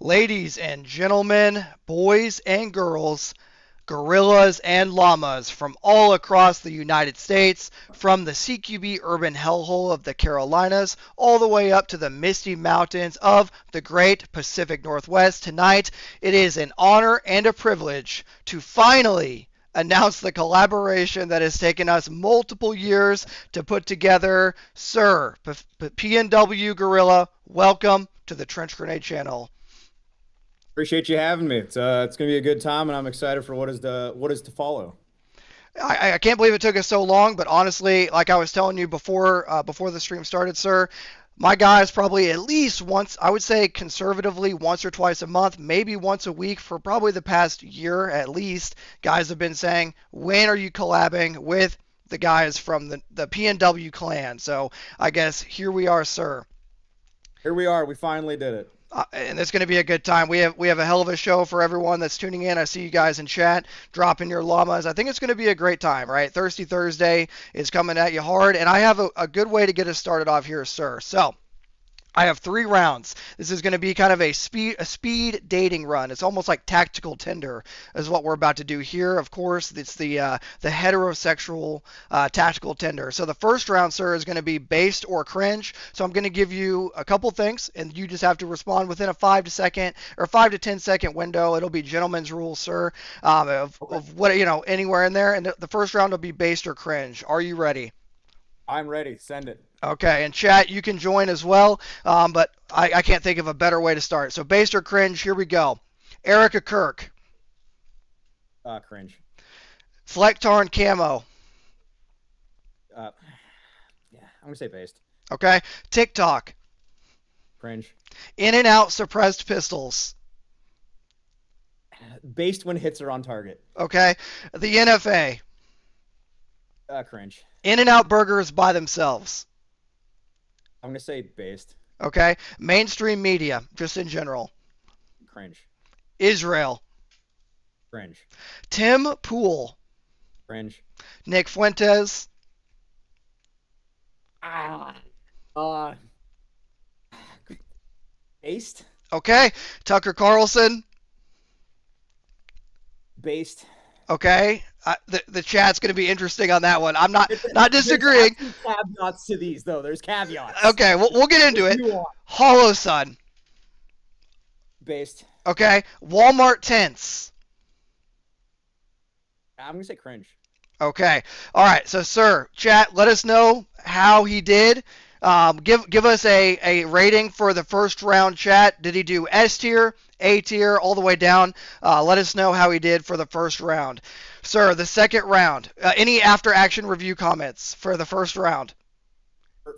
Ladies and gentlemen, boys and girls, gorillas and llamas from all across the United States, from the CQB urban hellhole of the Carolinas, all the way up to the misty mountains of the great Pacific Northwest. Tonight, it is an honor and a privilege to finally announce the collaboration that has taken us multiple years to put together. Sir, PNW Gorilla, welcome to the Trench Grenade channel. Appreciate you having me. It's gonna be a good time, and I'm excited for what is to follow. I can't believe it took us so long, but honestly, like I was telling you before the stream started, sir, my guys probably at least once, I would say conservatively once or twice a month, maybe once a week for probably the past year at least, guys have been saying, when are you collabing with the guys from the PNW clan? So I guess here we are, sir. Here we are. We finally did it. And it's going to be a good time. We have a hell of a show for everyone that's tuning in. I see you guys in chat dropping your llamas. I think it's going to be a great time, right? Thirsty Thursday is coming at you hard, and I have a good way to get us started off here, sir. So I have 3 rounds. This is going to be kind of a speed dating run. It's almost like tactical Tinder is what we're about to do here. Of course, it's the heterosexual tactical Tinder. So the first round, sir, is going to be based or cringe. So I'm going to give you a couple things, and you just have to respond within a 5 to 10 second window. It'll be gentleman's rules, sir, of what anywhere in there. And the first round will be based or cringe. Are you ready? I'm ready. Send it. Okay, and chat, you can join as well, but I can't think of a better way to start. So based or cringe, here we go. Erica Kirk. Cringe. Flecktarn Camo. Yeah, I'm gonna say based. Okay. TikTok. Cringe. In and out suppressed pistols. Based when hits are on target. Okay. The NFA. Cringe. In and out burgers by themselves. I'm gonna say based. Okay. Mainstream media, just in general. Cringe. Israel. Cringe. Tim Pool. Cringe. Nick Fuentes. Based. Okay. Tucker Carlson. Based. Okay. The chat's going to be interesting on that one. I'm not disagreeing. There's caveats to these, though. There's caveats. Okay, we'll get into it. Hollow Sun. Based. Okay. Walmart tents. I'm gonna say cringe. Okay. All right. So, sir, chat, let us know how he did. Give us a rating for the first round, chat. Did he do S tier, A tier, all the way down? Let us know how he did for the first round. Sir, the second round. Any after action review comments for the first round?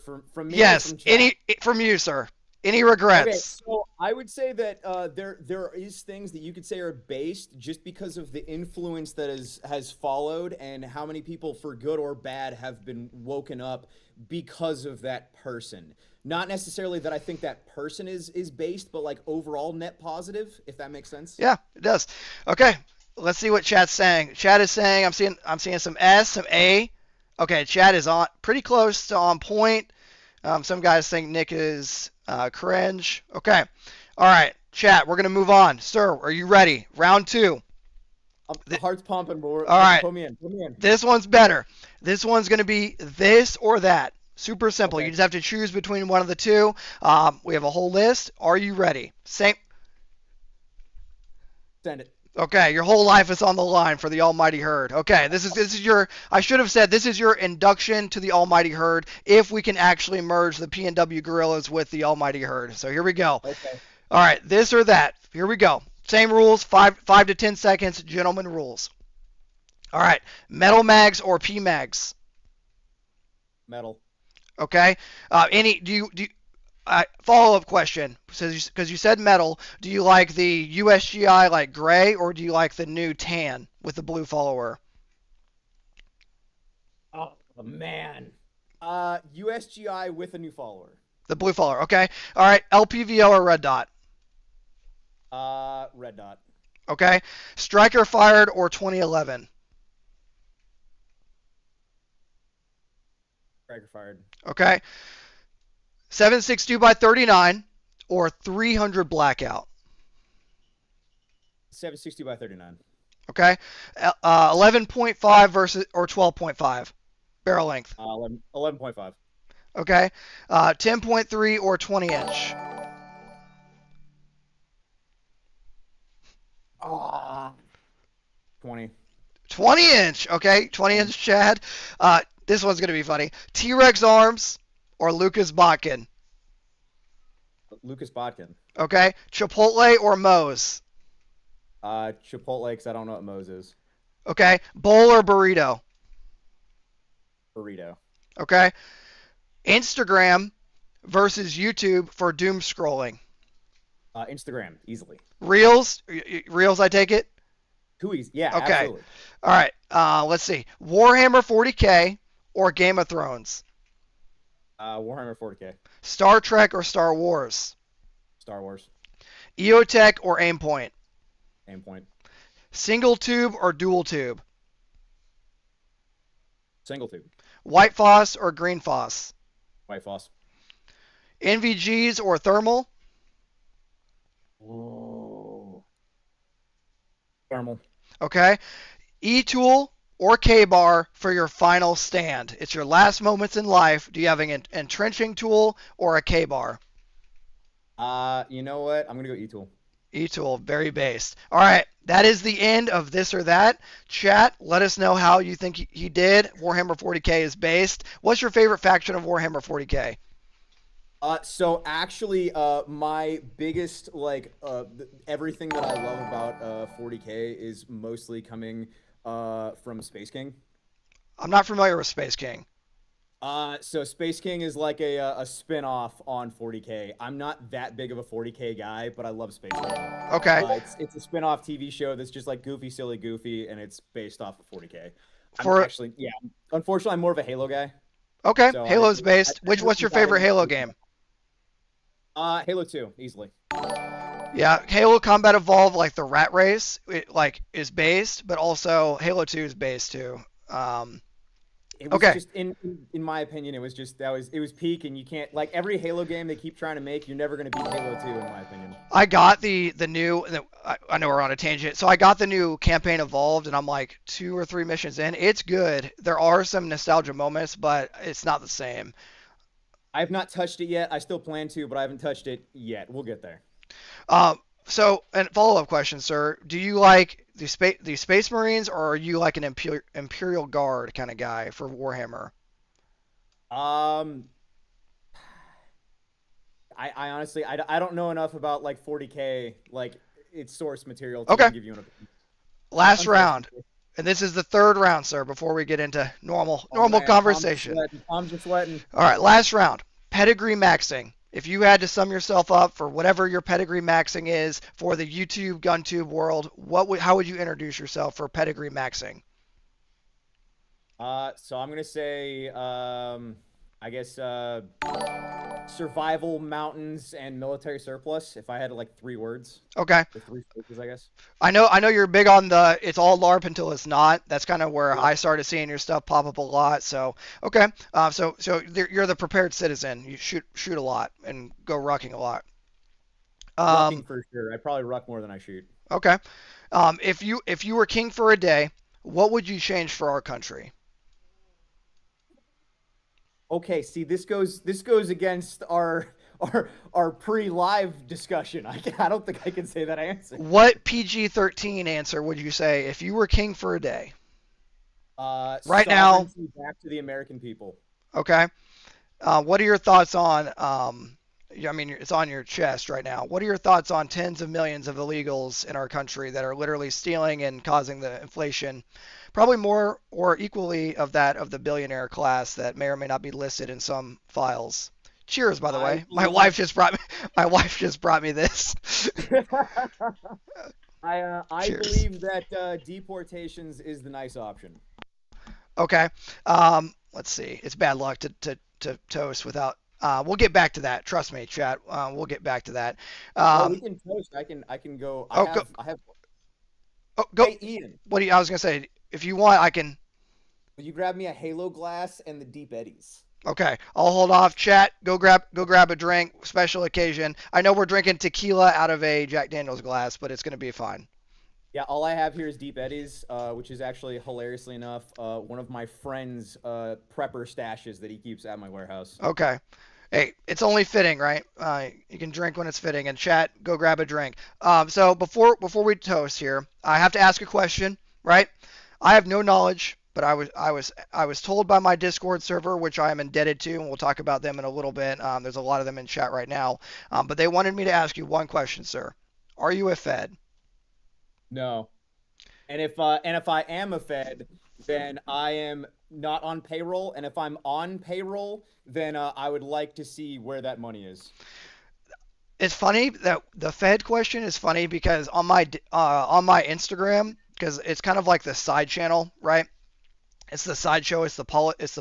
From me? Yes. From any from you, sir? Any regrets? Okay, so I would say that there is things that you could say are based just because of the influence that has followed and how many people, for good or bad, have been woken up because of that person. Not necessarily that I think that person is based, but like overall net positive, if that makes sense. Yeah, it does. Okay, let's see what chat's saying. Chat is saying I'm seeing some S, some A. Okay, chat is on pretty close to on point. Some guys think Nick is cringe. Okay. All right, chat, we're going to move on. Sir, are you ready? Round 2. The heart's pumping, boy. All right. Put me in. This one's better. This one's going to be this or that. Super simple. Okay. You just have to choose between one of the two. We have a whole list. Are you ready? Same. Send it. Okay, your whole life is on the line for the Almighty Herd. Okay, this is your, I should have said, this is your induction to the Almighty Herd if we can actually merge the PNW Gorillas with the Almighty Herd. So here we go. Okay. All right, this or that. Here we go. Same rules, 5 to 10 seconds, gentlemen rules. All right, metal mags or P mags? Metal. Okay. Follow-up question, because you said metal. Do you like the USGI like gray, or do you like the new tan with the blue follower? Oh man, USGI with a new follower. The blue follower. Okay. All right. LPVO or red dot? Red dot. Okay. Striker fired or 2011? Striker fired. Okay. 7.62 by 39 or 300 blackout? 760 by 39. Okay. 11.5 versus or 12.5 barrel length. 11.5. Okay. 10.3 or 20 inch. 20. 20 inch. Okay. 20 inch Chad. This one's going to be funny. T-Rex arms or Lucas Botkin. Lucas Botkin. Okay. Chipotle or Moe's. Chipotle, because I don't know what Moe's is. Okay. Bowl or burrito. Burrito. Okay. Instagram versus YouTube for doom scrolling. Instagram, easily. Reels, I take it. Too easy. Yeah, Okay. absolutely. All right. Let's see. Warhammer 40K or Game of Thrones. Warhammer 40K. Star Trek or Star Wars. Star Wars. EOTech or Aimpoint. Aimpoint. Single tube or dual tube. Single tube. White Foss or Green Foss. White Foss. NVGs or thermal. Oh. Thermal. Okay. E-tool or K-bar for your final stand. It's your last moments in life. Do you have an entrenching tool or a K-bar? You know what? I'm gonna go E-tool. E-tool, very based. All right, that is the end of this or that. Chat, let us know how you think he did. Warhammer 40K is based. What's your favorite faction of Warhammer 40K? So actually, my biggest everything that I love about 40K is mostly coming from Space King. I'm not familiar with Space King. So Space King is like a spin-off on 40K. I'm not that big of a 40K guy, but I love Space King. Okay. It's a spin-off TV show that's just like Goofy, Silly Goofy, and it's based off of 40K. Unfortunately, I'm more of a Halo guy. Okay, so Halo's based. What's your favorite Halo game? Halo 2, easily. Yeah, Halo Combat Evolved, like the Rat Race, is based, but also Halo 2 is based too. It was just in my opinion, it was peak, and you can't, like, every Halo game they keep trying to make, you're never gonna beat Halo 2 in my opinion. I got the new. I know we're on a tangent, so I got the new campaign Evolved, and I'm like 2 or 3 missions in. It's good. There are some nostalgia moments, but it's not the same. I have not touched it yet. I still plan to, but I haven't touched it yet. We'll get there. So, and follow-up question, sir. Do you like the Space Marines, or are you like an Imperial Guard kind of guy for Warhammer? I honestly, I don't know enough about like 40K, like its source material to give you an opinion. Last round. And this is the third round, sir, before we get into normal conversation. I'm just sweating. All right, last round. Pedigree maxing. If you had to sum yourself up for whatever your pedigree maxing is for the YouTube GunTube world, how would you introduce yourself for pedigree maxing? So I'm gonna say, I guess, survival, mountains, and military surplus. If I had like 3 words. Okay. The 3 phrases, I guess. I know you're big on the it's all LARP until it's not. That's kind of where I started seeing your stuff pop up a lot. So okay. So you're the prepared citizen. You shoot a lot and go rucking a lot. Rucking for sure. I probably ruck more than I shoot. Okay. If you were king for a day, what would you change for our country? Okay, see, this goes against our pre-live discussion. I don't think I can say that answer. What PG-13 answer would you say if you were king for a day? Right now, back to the American people. Okay. What are your thoughts on? I mean, it's on your chest right now. What are your thoughts on tens of millions of illegals in our country that are literally stealing and causing the inflation? Probably more or equally of that of the billionaire class that may or may not be listed in some files. Cheers, by the way. My wife just brought me this. I believe that deportations is the nice option. Okay. Let's see. It's bad luck to toast without. We'll get back to that. Trust me, chat. We'll get back to that. We can toast. I can go. I have. Oh, go. Hey, Ian. I was gonna say, if you want, I can. Will you grab me a Halo glass and the Deep Eddies? Okay, I'll hold off. Chat, go grab a drink. Special occasion. I know we're drinking tequila out of a Jack Daniel's glass, but it's gonna be fine. Yeah, all I have here is Deep Eddies, which is actually hilariously enough one of my friend's prepper stashes that he keeps at my warehouse. Okay. Hey, it's only fitting, right? You can drink when it's fitting. And chat, go grab a drink. So before we toast here, I have to ask a question, right? I have no knowledge, but I was told by my Discord server, which I am indebted to, and we'll talk about them in a little bit. There's a lot of them in chat right now, but they wanted me to ask you one question, sir. Are you a Fed? No. And if I am a Fed, then I am not on payroll. And if I'm on payroll, then I would like to see where that money is. It's funny that the Fed question is funny because on my Instagram, because it's kind of like the side channel, right? It's the sideshow. It's the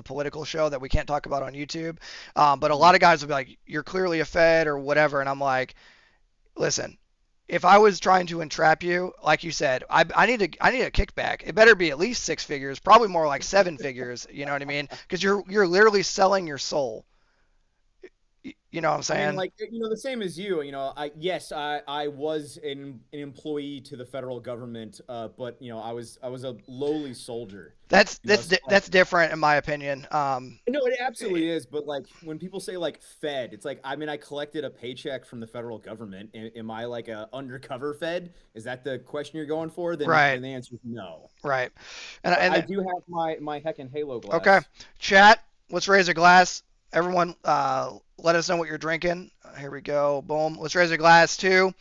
political show that we can't talk about on YouTube. But a lot of guys will be like, "You're clearly a Fed" or whatever, and I'm like, "Listen, if I was trying to entrap you, like you said, I need a kickback. It better be at least six figures, probably more like seven figures. You know what I mean? Because you're literally selling your soul. You know what I'm I mean, saying? like the same as you. I was an employee to the federal government, but I was a lowly soldier. That's You know, that's so like, that's different in my opinion. no, it absolutely is. But like when people say like Fed, it's like I mean I collected a paycheck from the federal government. Am I like a undercover Fed? Is that the question you're going for? Then right, the answer is no. right. And But I and do have my Heckin' Halo okay, glass. chat. Let's raise a glass. Everyone, let us know what you're drinking. Here we go. Boom. Let's raise a glass to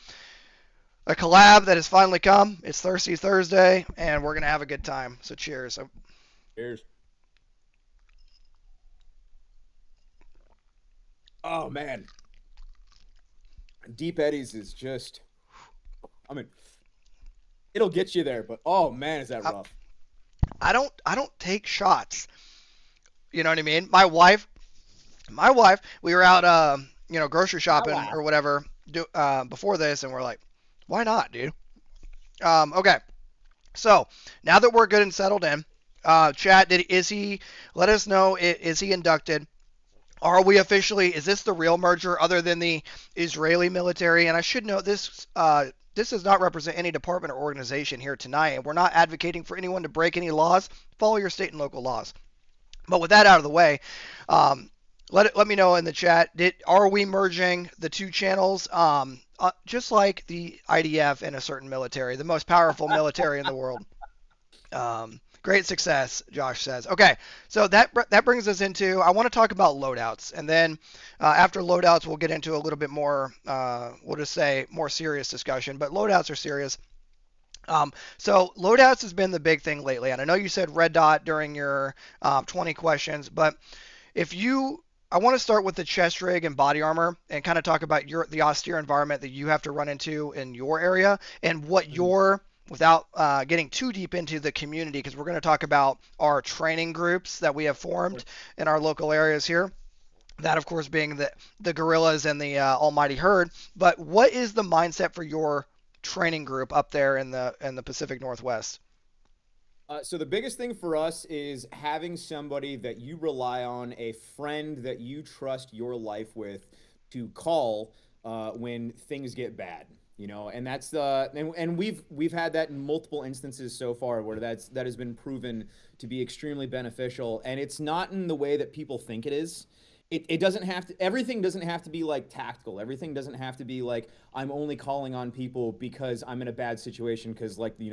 a collab that has finally come. It's Thirsty Thursday, and we're gonna have a good time. So cheers. Cheers. Oh man, Deep Eddies is just. I mean, it'll get you there, but oh man, is that I, rough? I don't take shots. You know what I mean? My wife, we were out, grocery I shopping laugh. or whatever, before this, and we're like, why not, dude? Okay. So now that we're good and settled in, chat, is he? Let us know. Is he inducted? Are we officially? Is this the real merger other than the Israeli military? And I should note this. This does not represent any department or organization here tonight, and we're not advocating for anyone to break any laws. Follow your state and local laws. But with that out of the way, um, let me know in the chat. Are we merging the two channels? Just like the IDF and a certain military, the most powerful military in the world. Great success, Josh says. Okay, so that brings us into. I want to talk about loadouts, and then after loadouts, we'll get into a little bit more. We'll just say more serious discussion, but loadouts are serious. So loadouts has been the big thing lately, and I know you said red dot during your 20 questions, but if you, I want to start with the chest rig and body armor and kind of talk about the austere environment that you have to run into in your area and what Mhm. your, without getting too deep into the community, because we're going to talk about our training groups that we have formed in our local areas here. That, of course, being the gorillas and the almighty herd. But what is the mindset for your training group up there in the Pacific Northwest? So the biggest thing for us is having somebody that you rely on, a friend that you trust your life with, to call when things get bad. And that's and we've had that in multiple instances so far where that has been proven to be extremely beneficial. And it's not in the way that people think it is. It doesn't have to, everything doesn't have to be like tactical. Everything doesn't have to be like I'm only calling on people because I'm in a bad situation because like the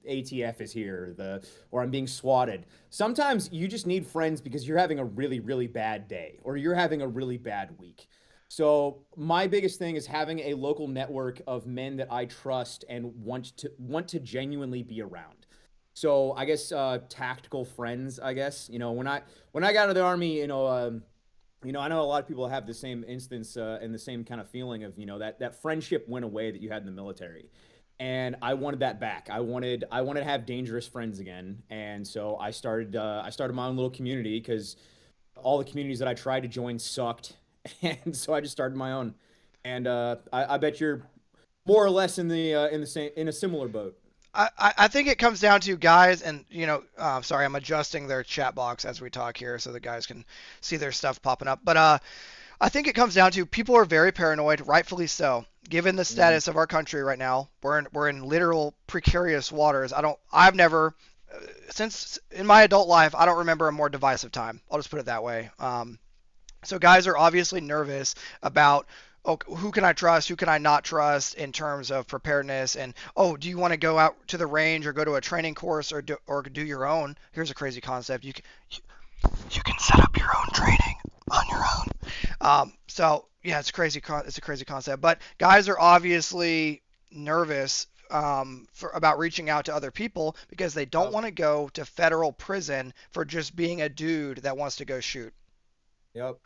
ATF is here, or I'm being swatted. Sometimes you just need friends because you're having a really really bad day or you're having a really bad week. So my biggest thing is having a local network of men that I trust and want to genuinely be around. So I guess tactical friends. I guess when I got out of the army, I know a lot of people have the same instance and the same kind of feeling of that friendship went away that you had in the military, and I wanted that back. I wanted to have dangerous friends again, and so I started my own little community because all the communities that I tried to join sucked, and so I just started my own, and I bet you're more or less in a similar boat. I think it comes down to guys, and sorry, I'm adjusting their chat box as we talk here so the guys can see their stuff popping up. But I think it comes down to people are very paranoid, rightfully so. given the Mm. status of our country right now, we're in literal precarious waters. I've never since in my adult life, I don't remember a more divisive time. I'll just put it that way. So guys are obviously nervous about, oh, who can I trust, who can I not trust in terms of preparedness, and, oh, do you want to go out to the range or go to a training course or do your own? Here's a crazy concept: you can set up your own training on your own. So yeah, it's crazy. It's a crazy concept, but guys are obviously nervous about reaching out to other people because they don't Yep. want to go to federal prison for just being a dude that wants to go shoot. Yep.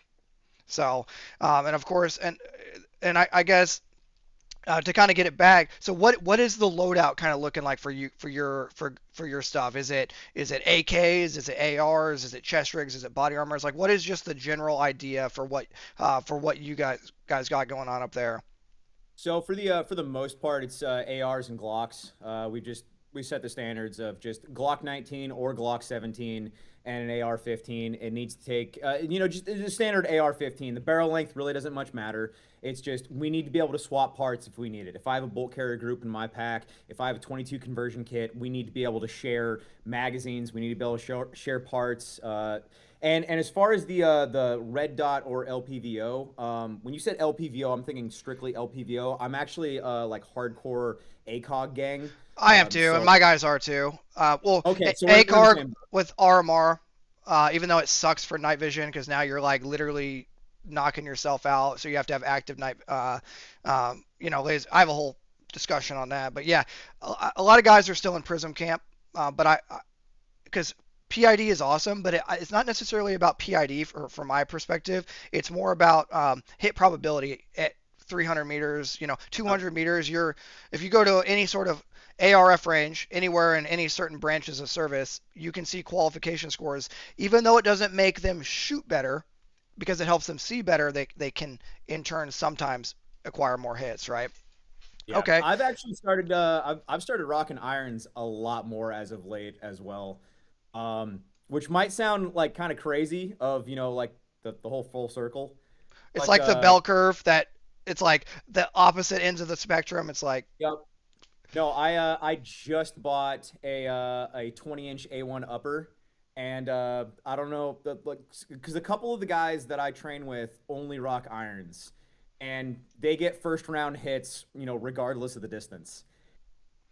So, and of course, and I guess to kind of get it back. So what is the loadout kind of looking like for you for your stuff? Is it AKs? Is it ARs? Is it chest rigs? Is it body armors? Like what is just the general idea for what you guys got going on up there? So for the most part, it's ARs and Glocks. We set the standards of just Glock 19 or Glock 17 and an AR-15. It needs to take just the standard AR-15. The barrel length really doesn't much matter. It's just we need to be able to swap parts if we need it. If I have a bolt carrier group in my pack, if I have a 22 conversion kit, we need to be able to share magazines. We need to be able to share parts. And as far as the red dot or LPVO, when you said LPVO, I'm thinking strictly LPVO. I'm actually like hardcore ACOG gang. I am too, and So my guys are too. Well, okay, so we're in the ACARG same. with RMR, even though it sucks for night vision because now you're like literally knocking yourself out, so you have to have active night. I have a whole discussion on that, but yeah, a lot of guys are still in Prism camp, but because PID is awesome, but it's not necessarily about PID from my perspective. It's more about hit probability at 300 meters, 200 meters. If you go to any sort of ARF range anywhere in any certain branches of service, you can see qualification scores. Even though it doesn't make them shoot better, because it helps them see better, they can in turn sometimes acquire more hits, right? Yeah, Okay. I've actually started. I've started rocking irons a lot more as of late as well, which might sound like kind of crazy of like the whole full circle, It's but like the bell curve that it's like the opposite ends of the spectrum. It's like, yep. No, I just bought a 20-inch A1 upper, and I don't know like because a couple of the guys that I train with only rock irons, and they get first round hits, regardless of the distance.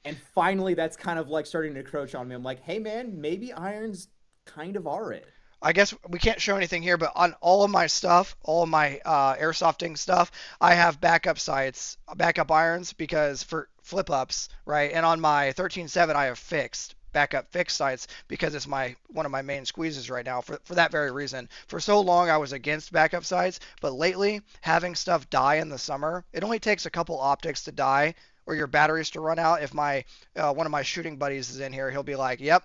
And finally, that's kind of like starting to encroach on me. I'm like, hey man, maybe irons kind of are it. I guess we can't show anything here, but on all of my stuff, all of my airsofting stuff, I have backup sights, backup irons because for flip ups, right? And on my 13.7, I have backup fixed sights because it's one of my main squeezes right now for that very reason. For so long, I was against backup sights, but lately, having stuff die in the summer, it only takes a couple optics to die or your batteries to run out. If my one of my shooting buddies is in here, he'll be like, "Yep,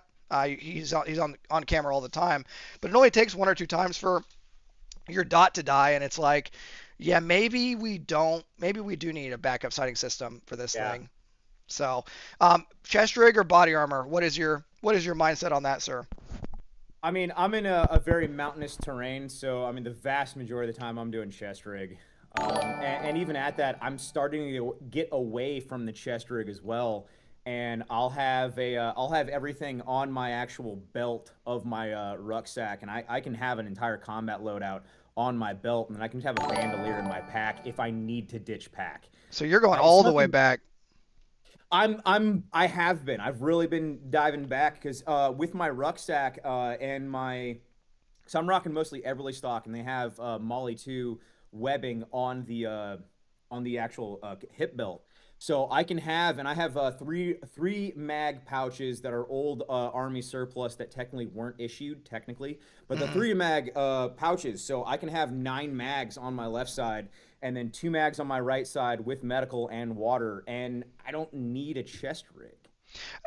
he's on camera all the time," but it only takes one or two times for your dot to die, and it's like, yeah, maybe we don't. Maybe we do need a backup sighting system for this Yeah. thing. So, chest rig or body armor? What is your mindset on that, sir? I mean, I'm in a very mountainous terrain, so I mean, the vast majority of the time I'm doing chest rig. And even at that, I'm starting to get away from the chest rig as well. And I'll have everything on my actual belt of my rucksack, and I can have an entire combat loadout on my belt, and then I can have a bandolier in my pack if I need to ditch pack. So you're going It's all the way nothing. back. I have been. I've really been diving back because with my rucksack and my, so I'm rocking mostly Everly stock, and they have Molly 2 webbing on the actual hip belt. So I can have, and I have three mag pouches that are old Army surplus that technically weren't issued technically, but the Hmm. three mag pouches. So I can have 9 mags on my left side, and then 2 mags on my right side with medical and water, and I don't need a chest rig.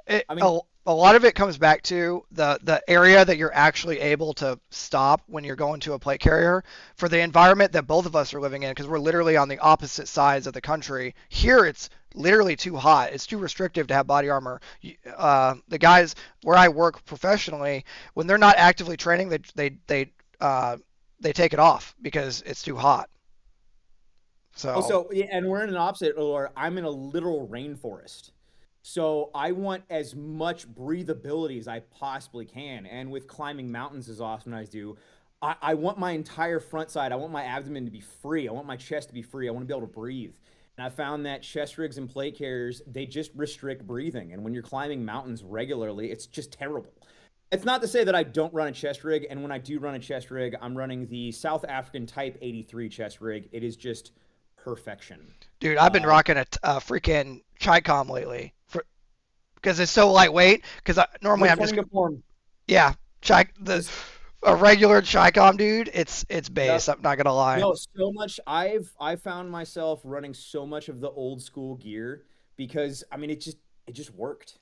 it, I mean, a lot of it comes back to the area that you're actually able to stop when you're going to a plate carrier for the environment that both of us are living in because we're literally on the opposite sides of the country. Here it's literally too hot. It's too restrictive to have body armor. The guys where I work professionally, when they're not actively training, they take it off because it's too hot. So Also, yeah, and we're in an opposite, or I'm in a literal rainforest. So I want as much breathability as I possibly can. And with climbing mountains as often as I do, I want my entire front side, I want my abdomen to be free. I want my chest to be free. I want to be able to breathe. And I found that chest rigs and plate carriers, they just restrict breathing. And when you're climbing mountains regularly, it's just terrible. It's not to say that I don't run a chest rig. And when I do run a chest rig, I'm running the South African Type 83 chest rig. It is just perfection. dude, I've been Um, rocking a freaking Chicom lately because it's so lightweight. Because normally I'm just returning to form. yeah, chi the This, a regular Chicom, dude. It's yep. base. I'm not gonna lie. No, so much. I found myself running so much of the old school gear because I mean it just worked.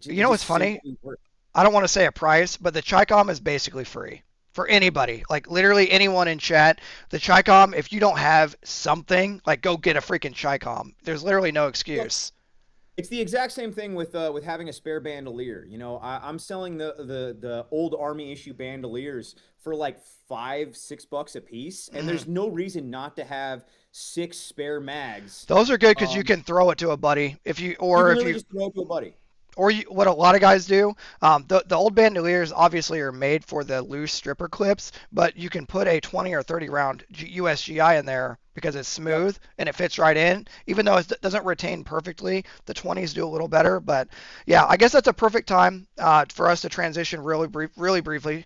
You It know what's just funny? simply worked. I don't want to say a price, but the Chicom is basically free for anybody. Like literally anyone in chat. The Chicom, if you don't have something, like go get a freaking Chicom. There's literally no Well, excuse. it's the exact same thing with having a spare bandolier. You know, I'm selling the old army issue bandoliers for like $5-6 a piece, and Mhm. there's no reason not to have six spare mags. Those are good because you Um, can throw it to a buddy if you, you or can if literally you, just throw it to a buddy. or you, what a lot of guys do. The old bandoliers obviously are made for the loose stripper clips, but you can put a 20 or 30 round USGI in there because it's Yep. smooth and it fits right in. Even though it doesn't retain perfectly, the 20s do a little better. But yeah, I guess that's a perfect time for us to transition really briefly.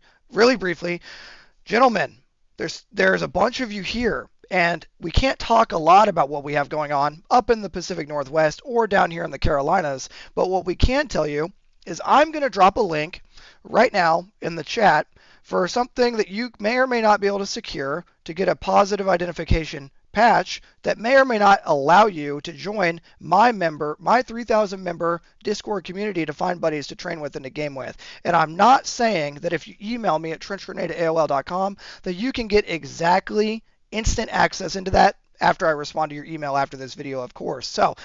Gentlemen, there's a bunch of you here, and we can't talk a lot about what we have going on up in the Pacific Northwest or down here in the Carolinas. But what we can tell you is I'm going to drop a link right now in the chat for something that you may or may not be able to secure to get a positive identification patch that may or may not allow you to join my 3,000 member Discord community to find buddies to train with and to game with. And I'm not saying that if you email me at trenchgrenade@aol.com that you can get exactly instant access into that after I respond to your email after this video, of course. So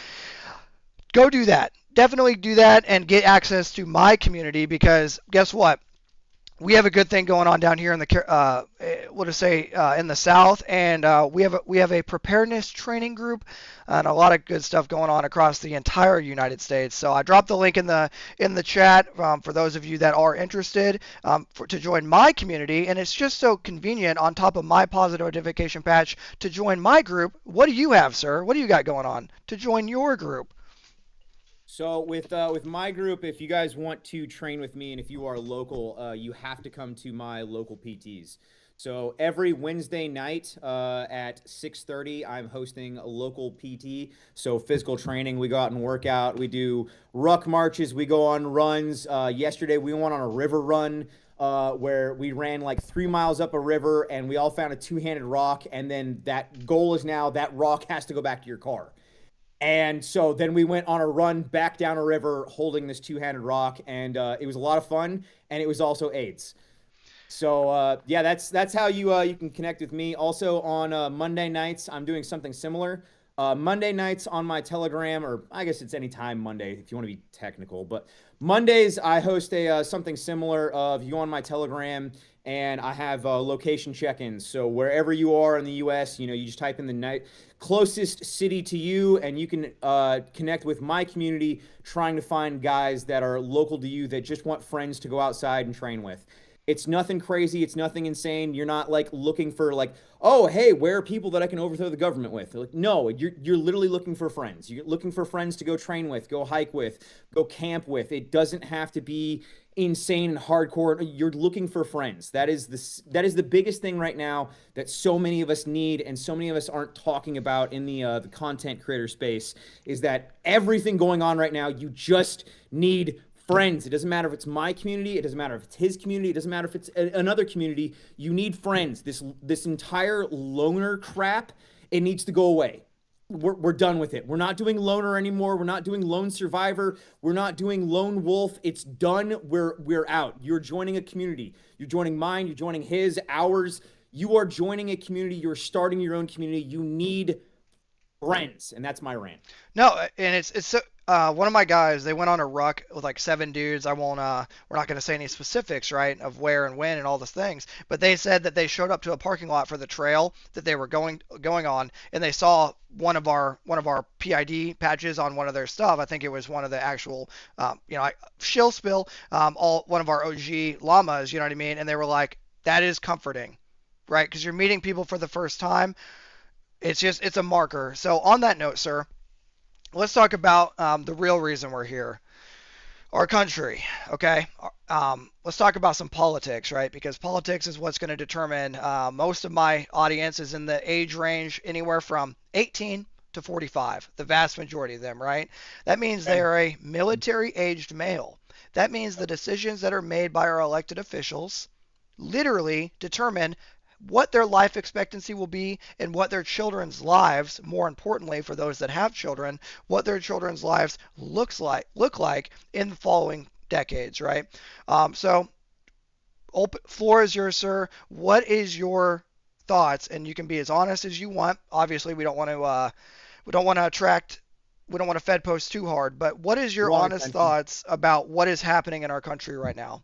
go do that. Definitely do that and get access to my community because guess what? We have a good thing going on down here in the what to say in the South, and we have a preparedness training group and a lot of good stuff going on across the entire United States. So I dropped the link in the chat for those of you that are interested to join my community, and it's just so convenient on top of my positive identification patch to join my group. What do you have, sir? What do you got going on to join your group? So with my group, if you guys want to train with me, and if you are local, you have to come to my local PTs. So every Wednesday night at 6:30, I'm hosting a local PT. So physical training, we go out and work out. We do ruck marches. We go on runs. Yesterday we went on a river run. Where we ran like 3 miles up a river and we all found a two-handed rock, and then that goal is now that rock has to go back to your car. And so then we went on a run back down a river holding this two-handed rock, and it was a lot of fun, and it was also AIDS. So yeah, that's how you can connect with me. Also on Monday nights, I'm doing something similar. Monday nights on my Telegram, or I guess it's anytime Monday if you want to be technical. But Mondays I host a something similar. Of you go on my Telegram, and I have location check-ins. So wherever you are in the U.S., you just type in the night closest city to you, and you can connect with my community, trying to find guys that are local to you that just want friends to go outside and train with. It's nothing crazy. It's nothing insane. You're not like looking for like, oh, hey, where are people that I can overthrow the government with? Like, no, you're literally looking for friends. You're looking for friends to go train with, go hike with, go camp with. It doesn't have to be insane and hardcore. You're looking for friends. That is the biggest thing right now that so many of us need, and so many of us aren't talking about in the content creator space. Is that everything going on right now? You just need friends. It doesn't matter if it's my community. It doesn't matter if it's his community. It doesn't matter if it's another community. You need friends. This entire loner crap, it needs to go away. We're done with it. We're not doing loner anymore. We're not doing lone survivor. We're not doing lone wolf. It's done. We're out. You're joining a community. You're joining mine. You're joining his, ours. You are joining a community. You're starting your own community. You need friends, and that's my rant. No, and it's so one of my guys, they went on a ruck with like 7 dudes. I won't, we're not going to say any specifics, right, of where and when and all those things. But they said that they showed up to a parking lot for the trail that they were going on, and they saw one of our PID patches on one of their stuff. I think it was one of the actual, shill spill, all one of our OG llamas. You know what I mean? And they were like, that is comforting, right? Because you're meeting people for the first time. It's a marker. So on that note, sir, let's talk about the real reason we're here, our country. Okay. Let's talk about some politics, right? Because politics is what's going to determine. Most of my audience is in the age range anywhere from 18 to 45, the vast majority of them, right? That means they Okay. are a military aged male. That means the decisions that are made by our elected officials literally determine what their life expectancy will be and what their children's lives, more importantly for those that have children, what their children's lives look like in the following decades, right? So floor is yours, sir. What is your thoughts? And you can be as honest as you want. Obviously, we don't want to attract we don't want to fed post too hard, but what is your Drawing honest attention. thoughts about what is happening in our country right now?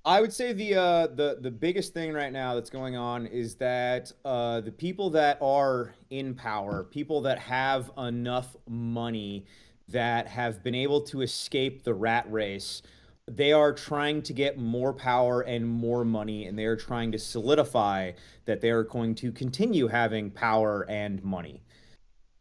I would say the biggest thing right now that's going on is that the people that are in power, people that have enough money that have been able to escape the rat race, they are trying to get more power and more money, and they are trying to solidify that they are going to continue having power and money.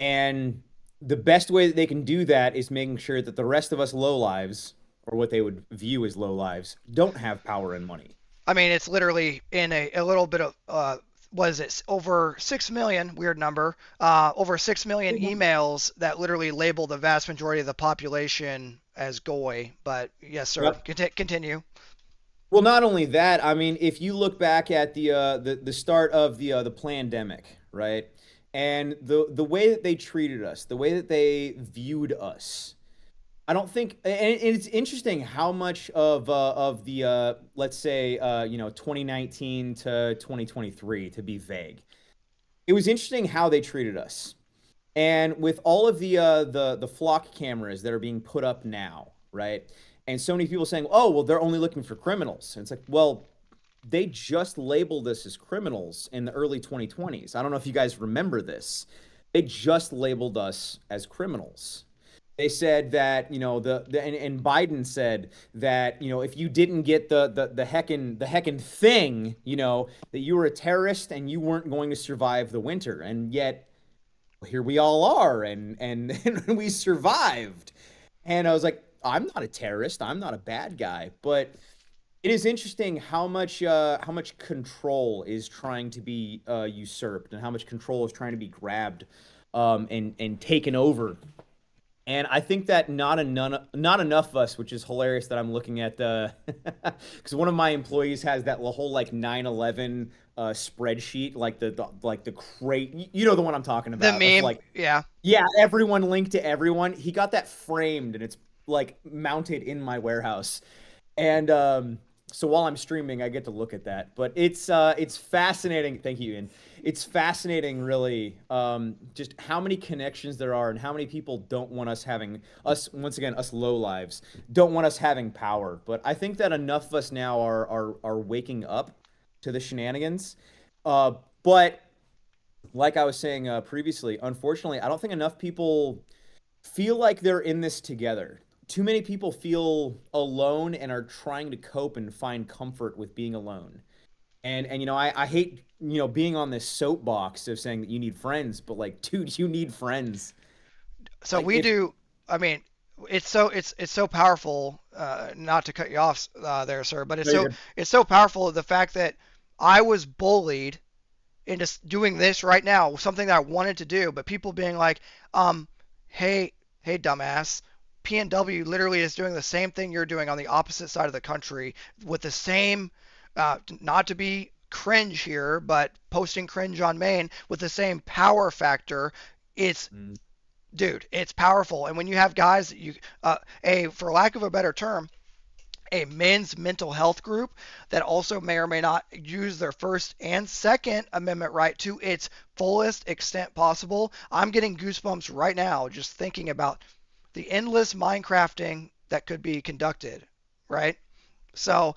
And the best way that they can do that is making sure that the rest of us lowlives, or what they would view as lowlives, don't have power and money. I mean, it's literally in a little bit of was it over 6 million, weird number, over 6 million emails that literally label the vast majority of the population as goy. But yes, sir, Yep. continue. Well, not only that, I mean, if you look back at the start of the pandemic, right, and the way that they treated us, the way that they viewed us, I don't think, and it's interesting how much of the let's say 2019 to 2023, to be vague. It was interesting how they treated us, and with all of the flock cameras that are being put up now, right? And so many people saying, "Oh, well, they're only looking for criminals." And it's like, well, they just labeled us as criminals in the early 2020s. I don't know if you guys remember this. They just labeled us as criminals. They said that and Biden said that if you didn't get the heckin' thing, that you were a terrorist and you weren't going to survive the winter, and yet here we all are, and and we survived. And I was like, I'm not a terrorist, I'm not a bad guy, but it is interesting how much control is trying to be usurped, and how much control is trying to be grabbed, and taken over. And I think that not enough of us, which is hilarious that I'm looking at the, because one of my employees has that whole like 9/11 spreadsheet, like the crate, the one I'm talking The about, of meme, like, yeah. yeah, everyone linked to everyone. He got that framed, and it's like mounted in my warehouse. And so while I'm streaming, I get to look at that. But it's fascinating. Thank you, Ian. It's fascinating, really, just how many connections there are, and how many people don't want us having us, once again, us low lives, don't want us having power. But I think that enough of us now are waking up to the shenanigans. But like I was saying previously, unfortunately, I don't think enough people feel like they're in this together. Too many people feel alone and are trying to cope and find comfort with being alone. And I hate being on this soapbox of saying that you need friends, but like, dude, you need friends. So Like, we if do. I mean, it's so powerful. Not to cut you off there, sir, but it's no, you're so good. it's so powerful the fact that I was bullied into doing this right now, something that I wanted to do, but people being like, um, hey, hey, dumbass. PNW literally is doing the same thing you're doing on the opposite side of the country with the same, not to be cringe here, but posting cringe on main with the same power factor. It's Mm. dude, it's powerful. And when you have guys that you, for lack of a better term, a men's mental health group that also may or may not use their First and Second Amendment right to its fullest extent possible. I'm getting goosebumps right now just thinking about the endless Minecrafting that could be conducted, right? So,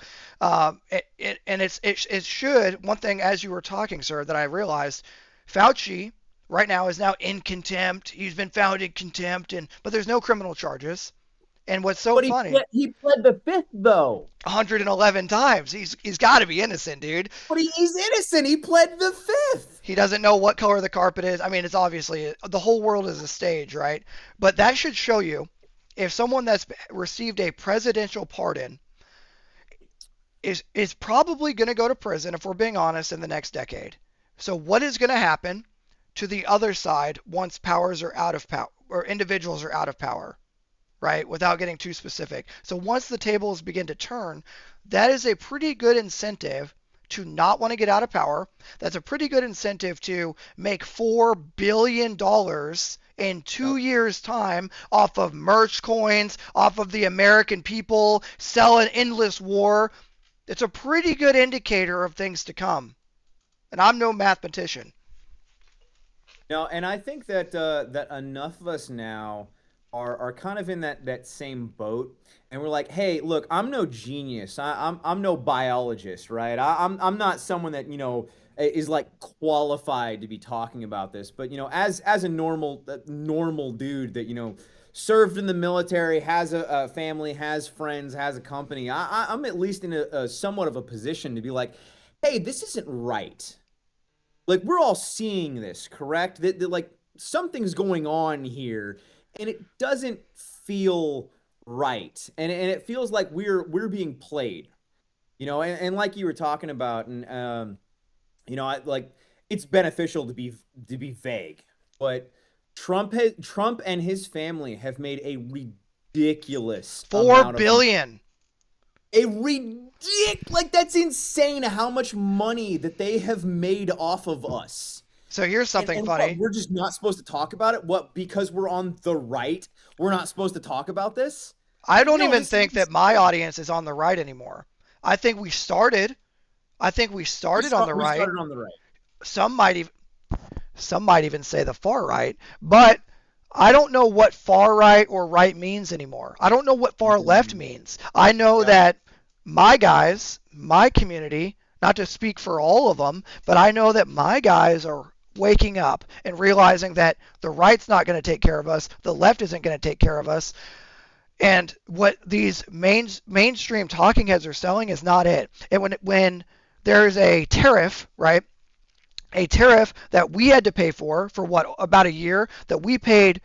it should, one thing as you were talking, sir, that I realized, Fauci right now is now in contempt. He's been found in contempt, but there's no criminal charges. And what's so But funny, he pled the fifth, though. 111 times, he's got to be innocent, dude. But he's innocent. He pled the fifth. He doesn't know what color the carpet is. I mean, it's obviously the whole world is a stage, right? But that should show you if someone that's received a presidential pardon is probably going to go to prison, if we're being honest, in the next decade. So what is going to happen to the other side once powers are out of power, or individuals are out of power, right? Without getting too specific. So once the tables begin to turn, that is a pretty good incentive to not want to get out of power. That's a pretty good incentive to make $4 billion in 2 years' time off of merch coins, off of the American people, sell an endless war. It's a pretty good indicator of things to come. And I'm no mathematician. No, and I think that that enough of us now are kind of in that same boat, and we're like, hey, look, I'm no genius. I'm no biologist, right? I'm not someone that is like qualified to be talking about this. But as a normal dude that served in the military, has a family, has friends, has a company, I'm at least in a somewhat of a position to be like, hey, this isn't right. Like, we're all seeing this, correct? That like something's going on here, and it doesn't feel right, and it feels like we're being played, and like you were talking about, and like it's beneficial to be vague, but Trump and his family have made a ridiculous $4 billion. Like, that's insane how much money that they have made off of us. So here's something funny. What, we're just not supposed to talk about it? What, because we're on the right, we're not supposed to talk about this? I don't even think that my audience is on the right anymore. I think we started on the right. We started on the right. Some might even say the far right, but I don't know what far right or right means anymore. I don't know what far left means. I know that my guys, my community, not to speak for all of them, but I know that my guys are waking up and realizing that the right's not going to take care of us, the left isn't going to take care of us, and what these mainstream talking heads are selling is not it. And when there's a tariff, right? A tariff that we had to pay for what, about a year, that we paid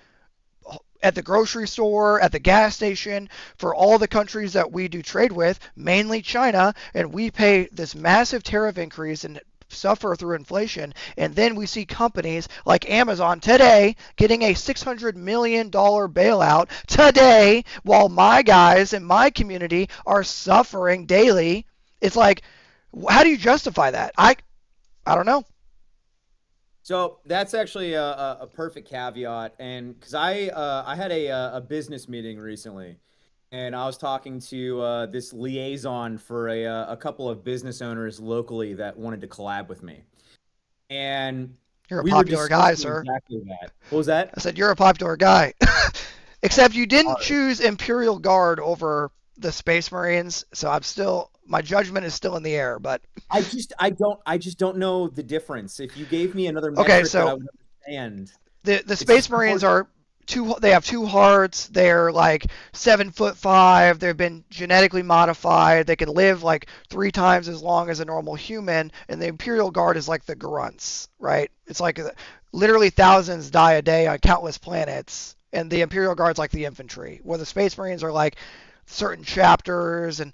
at the grocery store, at the gas station, for all the countries that we do trade with, mainly China, and we pay this massive tariff increase and suffer through inflation. And then we see companies like Amazon today getting a $600 million bailout today, while my guys in my community are suffering daily. It's like, how do you justify that? I don't know. So that's actually a perfect caveat, and because I had a business meeting recently, and I was talking to this liaison for a couple of business owners locally that wanted to collab with me, and you're a popular guy, sir. Exactly that. What was that? I said you're a popular guy, except you didn't choose Imperial Guard over the Space Marines, so my judgment is still in the air, but I just don't know the difference. If you gave me another metric that I would understand. The Space Marines they have two hearts, they're like 7'5", they've been genetically modified, they can live like 3 times as long as a normal human, and the Imperial Guard is like the grunts, right? It's like literally thousands die a day on countless planets, and the Imperial Guard's like the infantry, where the Space Marines are like certain chapters and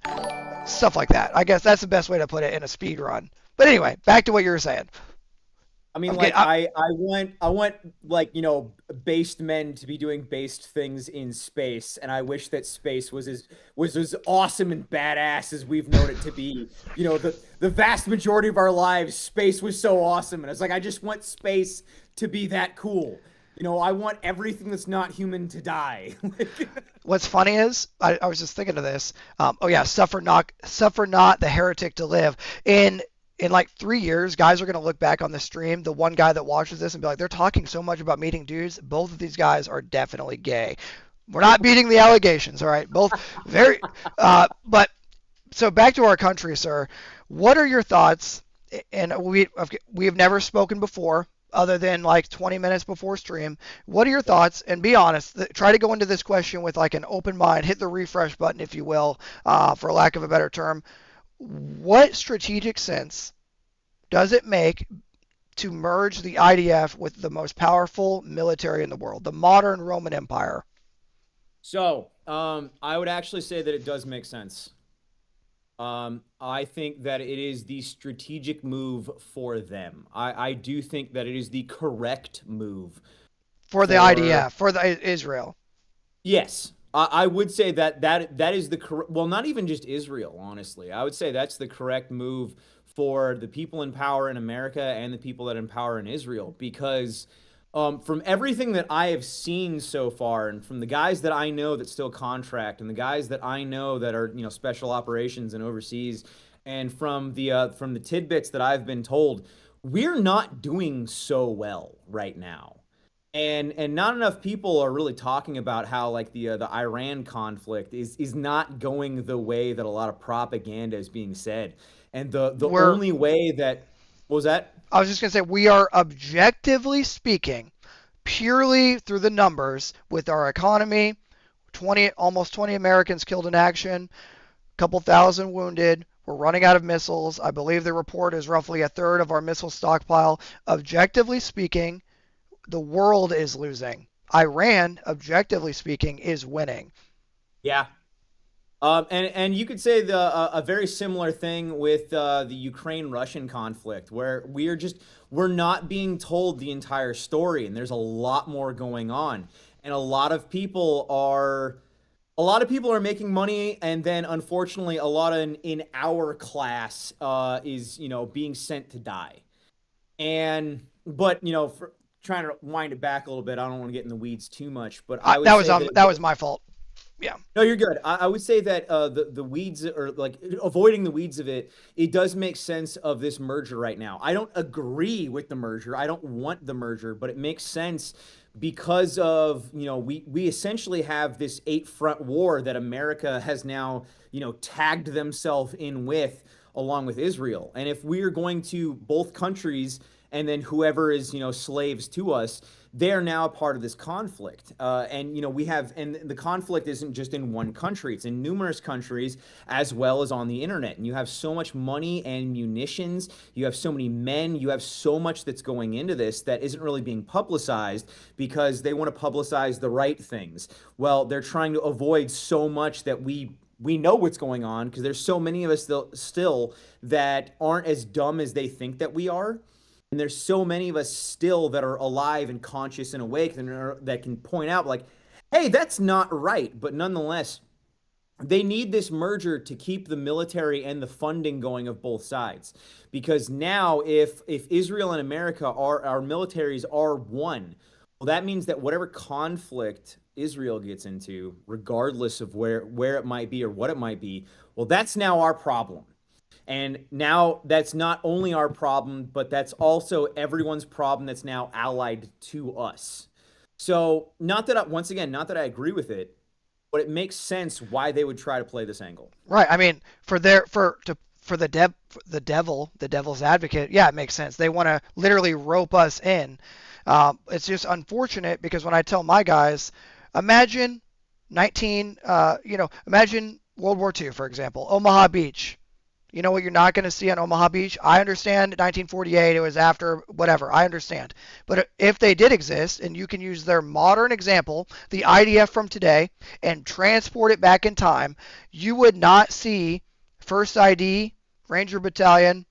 stuff like that. I guess that's the best way to put it in a speed run. But anyway, back to what you were saying. I mean, okay, like I want like, based men to be doing based things in space, and I wish that space was as awesome and badass as we've known it to be. The vast majority of our lives, space was so awesome, and it's like I just want space to be that cool. I want everything that's not human to die. What's funny is I was just thinking of this. Oh yeah, suffer not the heretic to live. In like 3 years, guys are gonna look back on the stream. The one guy that watches this and be like, they're talking so much about meeting dudes. Both of these guys are definitely gay. We're not beating the allegations, all right? Both very. But so back to our country, sir. What are your thoughts? And we have never spoken before, other than like 20 minutes before stream. What are your thoughts? And be honest. Try to go into this question with like an open mind. Hit the refresh button, if you will, for lack of a better term. What strategic sense does it make to merge the IDF with the most powerful military in the world, the modern Roman Empire? So, I would actually say that it does make sense. I think that it is the strategic move for them. I do think that it is the correct move For the for. IDF, for the Israel. Yes, I would say that is the correct. Well, not even just Israel, honestly. I would say that's the correct move for the people in power in America and the people that in power in Israel, because from everything that I have seen so far, and from the guys that I know that still contract, and the guys that I know that are special operations and overseas, and from the tidbits that I've been told, we're not doing so well right now. And not enough people are really talking about how like the Iran conflict is not going the way that a lot of propaganda is being said. And the We're only way that what was that? I was just going to say, we are objectively speaking, purely through the numbers, with our economy, almost 20 Americans killed in action, a couple thousand wounded. We're running out of missiles. I believe the report is roughly a third of our missile stockpile. Objectively speaking, the world is losing. Iran, objectively speaking, is winning. Yeah. And you could say a very similar thing with the Ukraine-Russian conflict, where we're not being told the entire story, and there's a lot more going on, and a lot of people are making money, and then unfortunately, a lot in our class is being sent to die, and but for trying to wind it back a little bit, I don't want to get in the weeds too much, but I would say That was my fault. Yeah. no, you're good. I would say that the weeds, or like avoiding the weeds of it, it does make sense of this merger right now. I don't agree with the merger. I don't want the merger, but it makes sense because of we essentially have this eight front war that America has now tagged themselves in with, along with Israel. And if we're going to both countries, and then whoever is slaves to us, they're now a part of this conflict. And we have, and the conflict isn't just in one country, it's in numerous countries, as well as on the internet. And you have so much money and munitions, you have so many men, you have so much that's going into this that isn't really being publicized, because they want to publicize the right things. Well, they're trying to avoid so much that we know what's going on, because there's so many of us still that aren't as dumb as they think that we are. And there's so many of us still that are alive and conscious and awake, and that can point out like, hey, that's not right. But nonetheless, they need this merger to keep the military and the funding going of both sides. Because now if Israel and America are, our militaries are one, well, that means that whatever conflict Israel gets into, regardless of where it might be or what it might be, well, that's now our problem. And now that's not only our problem, but that's also everyone's problem that's now allied to us. So, once again, not that I agree with it, but it makes sense why they would try to play this angle. Right. I mean, for the devil's advocate, yeah, it makes sense. They want to literally rope us in. It's just unfortunate, because when I tell my guys, imagine imagine World War II, for example, Omaha Beach. You know what you're not going to see on Omaha Beach? I understand 1948, it was after whatever, I understand. But if they did exist, and you can use their modern example, the IDF from today, and transport it back in time, you would not see 1st ID, Ranger Battalion,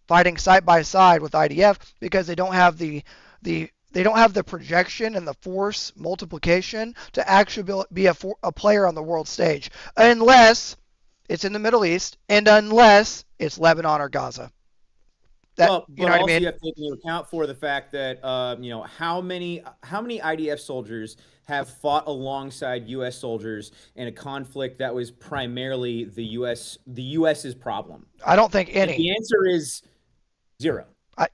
fighting side by side with IDF, because they don't have the projection and the force multiplication to actually be a player on the world stage, unless it's in the Middle East, and unless it's Lebanon or Gaza. That, you But know what I also mean? you have to take into account for the fact that how many IDF soldiers have fought alongside U.S. soldiers in a conflict that was primarily the U.S.'s problem, I don't think and any. the answer is zero. I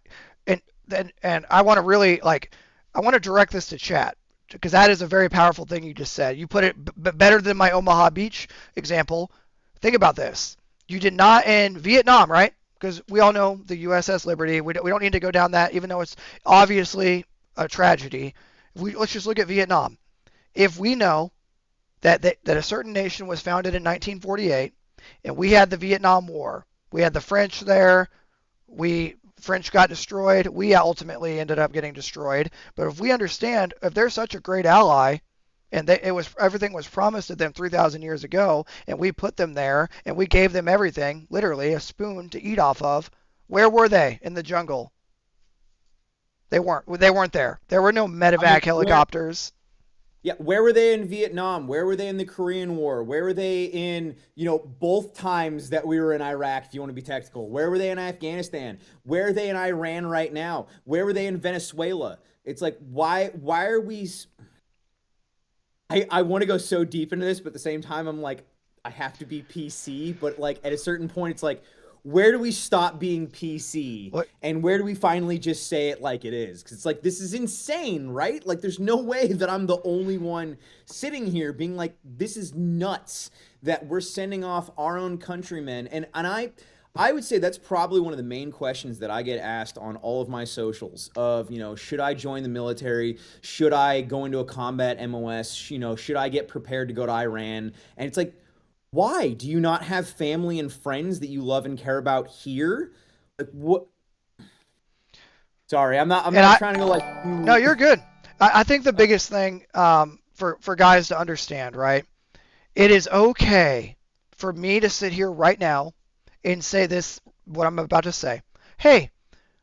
and I want to really like I want to direct this to chat because that is a very powerful thing you just said. You put it better than my Omaha Beach example. Think about this. You did not in Vietnam, right? Because we all know the USS Liberty. We don't need to go down that, even though it's obviously a tragedy. Let's just look at Vietnam. If we know that a certain nation was founded in 1948, and we had the Vietnam War, we had the French there, we French got destroyed. We ultimately ended up getting destroyed. But if we understand, if they're such a great ally, and it was everything was promised to them 3,000 years ago, and we put them there, and we gave them everything, literally a spoon to eat off of, where were they in the jungle? They weren't. They weren't there. There were no I mean, medevac helicopters. yeah, where were they in Vietnam? Where were they in the Korean War? Where were they in, both times that we were in Iraq, if you want to be technical? Where were they in Afghanistan? Where are they in Iran right now? Where were they in Venezuela? It's like, why are we I want to go so deep into this, but at the same time I'm like, I have to be PC, but like at a certain point it's like, where do we stop being PC What? and where do we finally just say it like it is? Because it's like, this is insane, right? Like, there's no way that I'm the only one sitting here being like, this is nuts that we're sending off our own countrymen. And I would say that's probably one of the main questions that I get asked on all of my socials of, should I join the military? Should I go into a combat MOS? Should I get prepared to go to Iran? And it's like, why do you not have family and friends that you love and care about here? Like, what? Sorry, I'm And not I trying to go like. No, you're good. I think the biggest thing for guys to understand, right? It is okay for me to sit here right now and say this, what I'm about to say. Hey,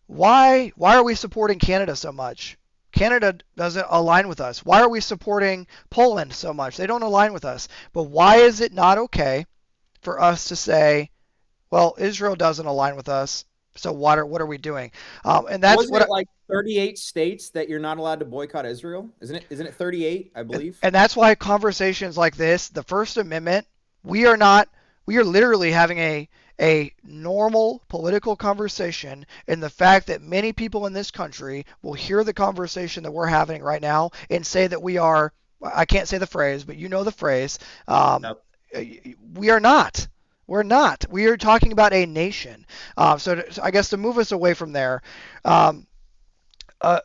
why are we supporting Canada so much? Canada doesn't align with us. Why are we supporting Poland so much? They don't align with us. But why is it not okay for us to say, well, Israel doesn't align with us, so what are we doing? And that's Wasn't what it like 38 states that you're not allowed to boycott Israel? Isn't it 38, I believe? and that's why conversations like this, the First Amendment, we are not we are literally having a normal political conversation, and the fact that many people in this country will hear the conversation that we're having right now and say that we are, I can't say the phrase, but you know the phrase, Nope. we are not. We're not. We are talking about a nation. So I guess to move us away from there, um,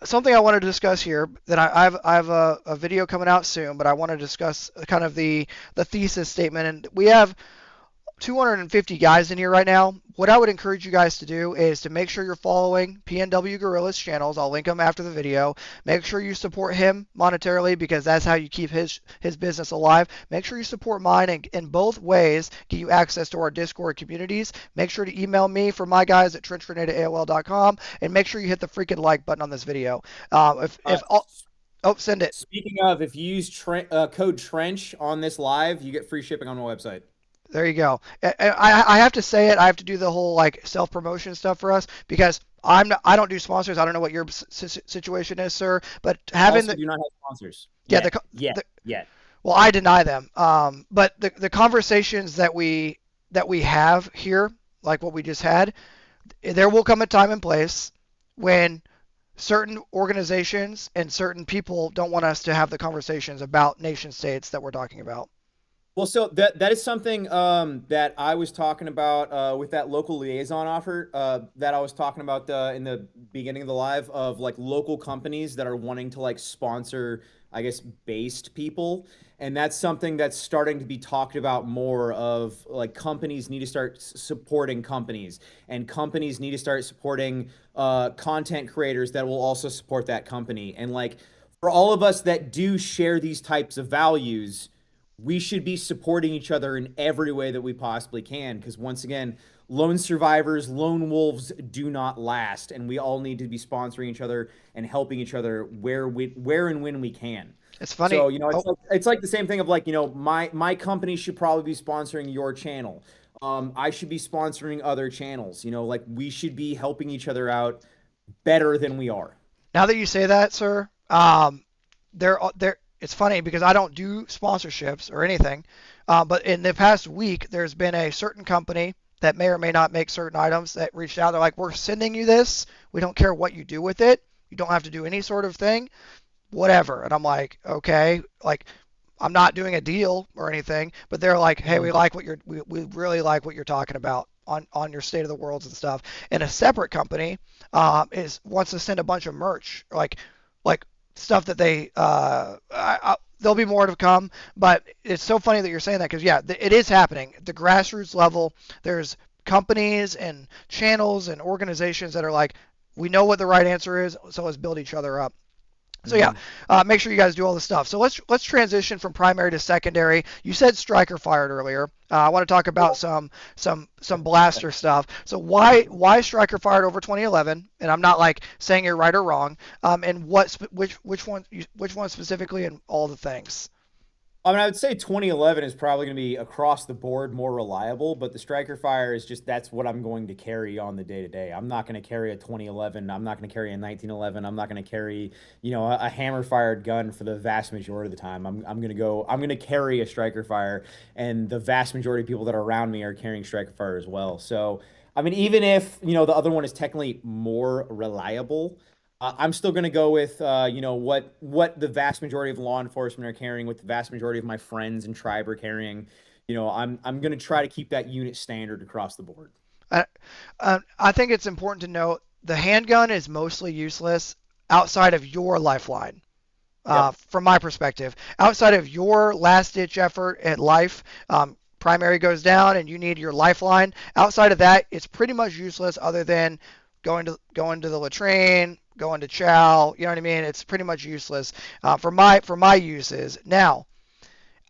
something I wanted to discuss here that I have a video coming out soon, but I want to discuss kind of the thesis statement, and we have 250 guys in here right now. What I would encourage you guys to do is to make sure you're following PNW Gorilla's channels. I'll link them after the video. Make sure you support him monetarily because that's how you keep his business alive. Make sure you support mine, and in both ways get you access to our Discord communities. Make sure to email me for my guys at trenchgrenade@aol.com, and make sure you hit the freaking like button on this video. If oh, send it. Speaking of, if you use code Trench on this live, you get free shipping on my website. There you go. I have to say it. I have to do the whole like self promotion stuff for us because I don't do sponsors. I don't know what your situation is, sir. But having Also, do not have sponsors. yeah Yet. well, I deny them. But the conversations that we have here, like what we just had, there will come a time and place when certain organizations and certain people don't want us to have the conversations about nation states that we're talking about. Well, so that is something that I was talking about with that local liaison offer that I was talking about in the beginning of the live of like local companies that are wanting to like sponsor, I guess, based people. And that's something that's starting to be talked about more of like companies need to start supporting companies, and companies need to start supporting content creators that will also support that company. And like for all of us that do share these types of values, we should be supporting each other in every way that we possibly can. Because once again, lone survivors, lone wolves do not last, and we all need to be sponsoring each other and helping each other where and when we can. It's funny. So it's like the same thing of like my company should probably be sponsoring your channel. I should be sponsoring other channels. You know, like we should be helping each other out better than we are. Now that you say that, sir, there it's funny because I don't do sponsorships or anything, but in the past week there's been a certain company that may or may not make certain items that reached out. They're like, we're sending you this. We don't care what you do with it. You don't have to do any sort of thing, whatever. And I'm like, okay, like I'm not doing a deal or anything, but they're like, hey, Mhm. we really like what you're talking about on your state of the worlds and stuff. And a separate company is wants to send a bunch of merch, like stuff that there'll be more to come. But it's so funny that you're saying that because yeah, it is happening. At the grassroots level, there's companies and channels and organizations that are like, we know what the right answer is, so let's build each other up. So yeah, Mhm. make sure you guys do all the stuff. So let's transition from primary to secondary. You said striker fired earlier. I want to talk about some blaster stuff. So why striker fired over 2011? And I'm not like saying you're right or wrong. And which one specifically, and all the things. I mean, I would say 2011 is probably going to be across the board more reliable, but the striker fire is just that's what I'm going to carry on the day to day. I'm not going to carry a 2011. I'm not going to carry a 1911. I'm not going to carry, a hammer fired gun for the vast majority of the time. I'm going to carry a striker fire, and the vast majority of people that are around me are carrying striker fire as well. So, I mean, even if, the other one is technically more reliable, I'm still going to go with what the vast majority of law enforcement are carrying, what the vast majority of my friends and tribe are carrying. I'm going to try to keep that unit standard across the board. I, I think it's important to note the handgun is mostly useless outside of your lifeline. Yep. From my perspective. Outside of your last ditch effort at life, primary goes down and you need your lifeline. Outside of that, it's pretty much useless other than going to the latrine, going to chow. You know what I mean? It's pretty much useless for my uses. Now,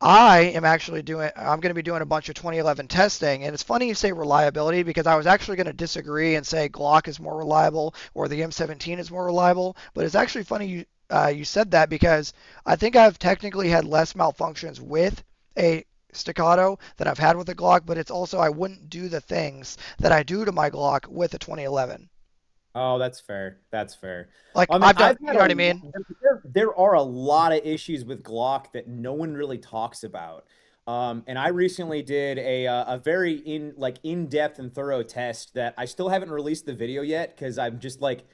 I'm going to be doing a bunch of 2011 testing, and it's funny you say reliability because I was actually going to disagree and say Glock is more reliable or the M17 is more reliable, but it's actually funny you said that because I think I've technically had less malfunctions with a staccato than I've had with a Glock, but it's also I wouldn't do the things that I do to my Glock with a 2011. Oh, that's fair. That's fair. Like I mean, I've done, I've you had know what I mean? there are a lot of issues with Glock that no one really talks about. And I recently did a very in-depth and thorough test that I still haven't released the video yet because I'm just like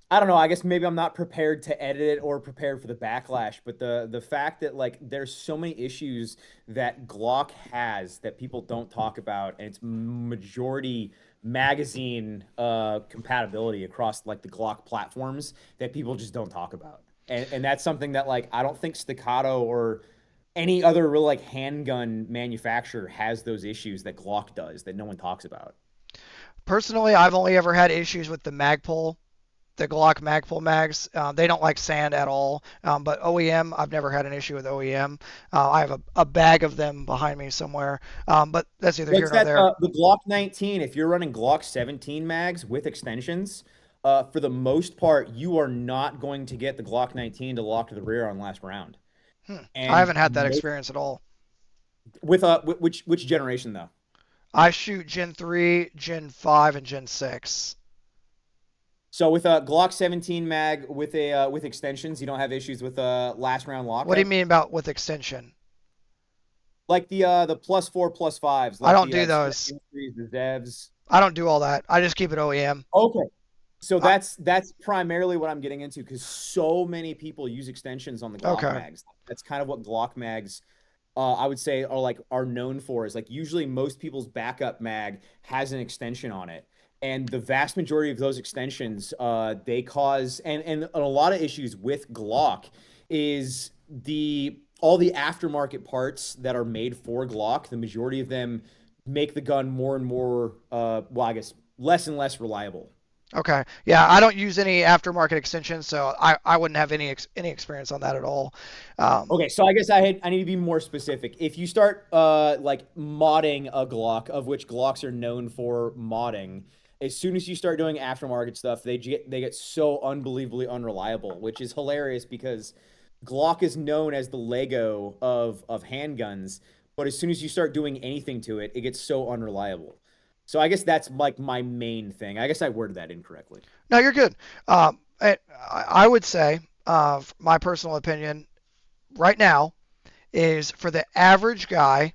I don't know. I guess maybe I'm not prepared to edit it or prepared for the backlash, but the fact that like there's so many issues that Glock has that people don't talk about, and it's majority magazine compatibility across like the Glock platforms that people just don't talk about. And that's something that like I don't think Staccato or any other real like handgun manufacturer has those issues that Glock does that no one talks about. Personally, I've only ever had issues with the Magpul, the Glock Magpul mags. They don't like sand at all. But OEM, I've never had an issue with OEM. I have a bag of them behind me somewhere. But that's either here What's nor that? there. The Glock 19, if you're running Glock 17 mags with extensions, for the most part, you are not going to get the Glock 19 to lock to the rear on last round. I And haven't had that experience at all. with which generation though? I shoot Gen 3, Gen 5, and Gen 6. So with a Glock 17 mag with extensions, you don't have issues with last round What do you lockup, mean about with extension? like the +4 +5s, I like don't the do those. M3s, the Devs. I don't do all that. I just keep it OEM. Okay. So Uh, that's primarily what I'm getting into because so many people use extensions on the Glock okay. mags. That's kind of what Glock mags, I would say, are known for. Is like usually most people's backup mag has an extension on it, and the vast majority of those extensions, they cause and a lot of issues with Glock is the all the aftermarket parts that are made for Glock. The majority of them make the gun more and more, well, I guess less and less reliable. Okay. Yeah, I don't use any aftermarket extensions, so I wouldn't have any experience on that at all. Um, Okay, so I guess I need to be more specific. If you start like modding a Glock, of which Glocks are known for modding, as soon as you start doing aftermarket stuff, they get so unbelievably unreliable, which is hilarious because Glock is known as the Lego of handguns, but as soon as you start doing anything to it, it gets so unreliable. So I guess that's like my main thing. I guess I worded that incorrectly. No, you're good. I would say, my personal opinion right now is for the average guy,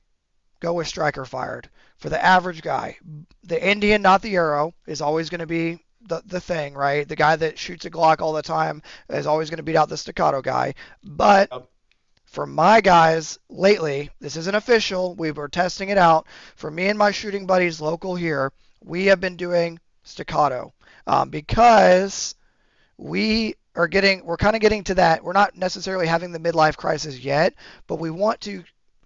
go with striker fired. For the average guy, the Indian, not the arrow, is always going to be the thing, right? The guy that shoots a Glock all the time is always going to beat out the staccato guy. But Yep. for my guys lately, this isn't official. We were testing it out. For me and my shooting buddies local here, we have been doing staccato because we're kind of getting to that. We're not necessarily having the midlife crisis yet, but we want to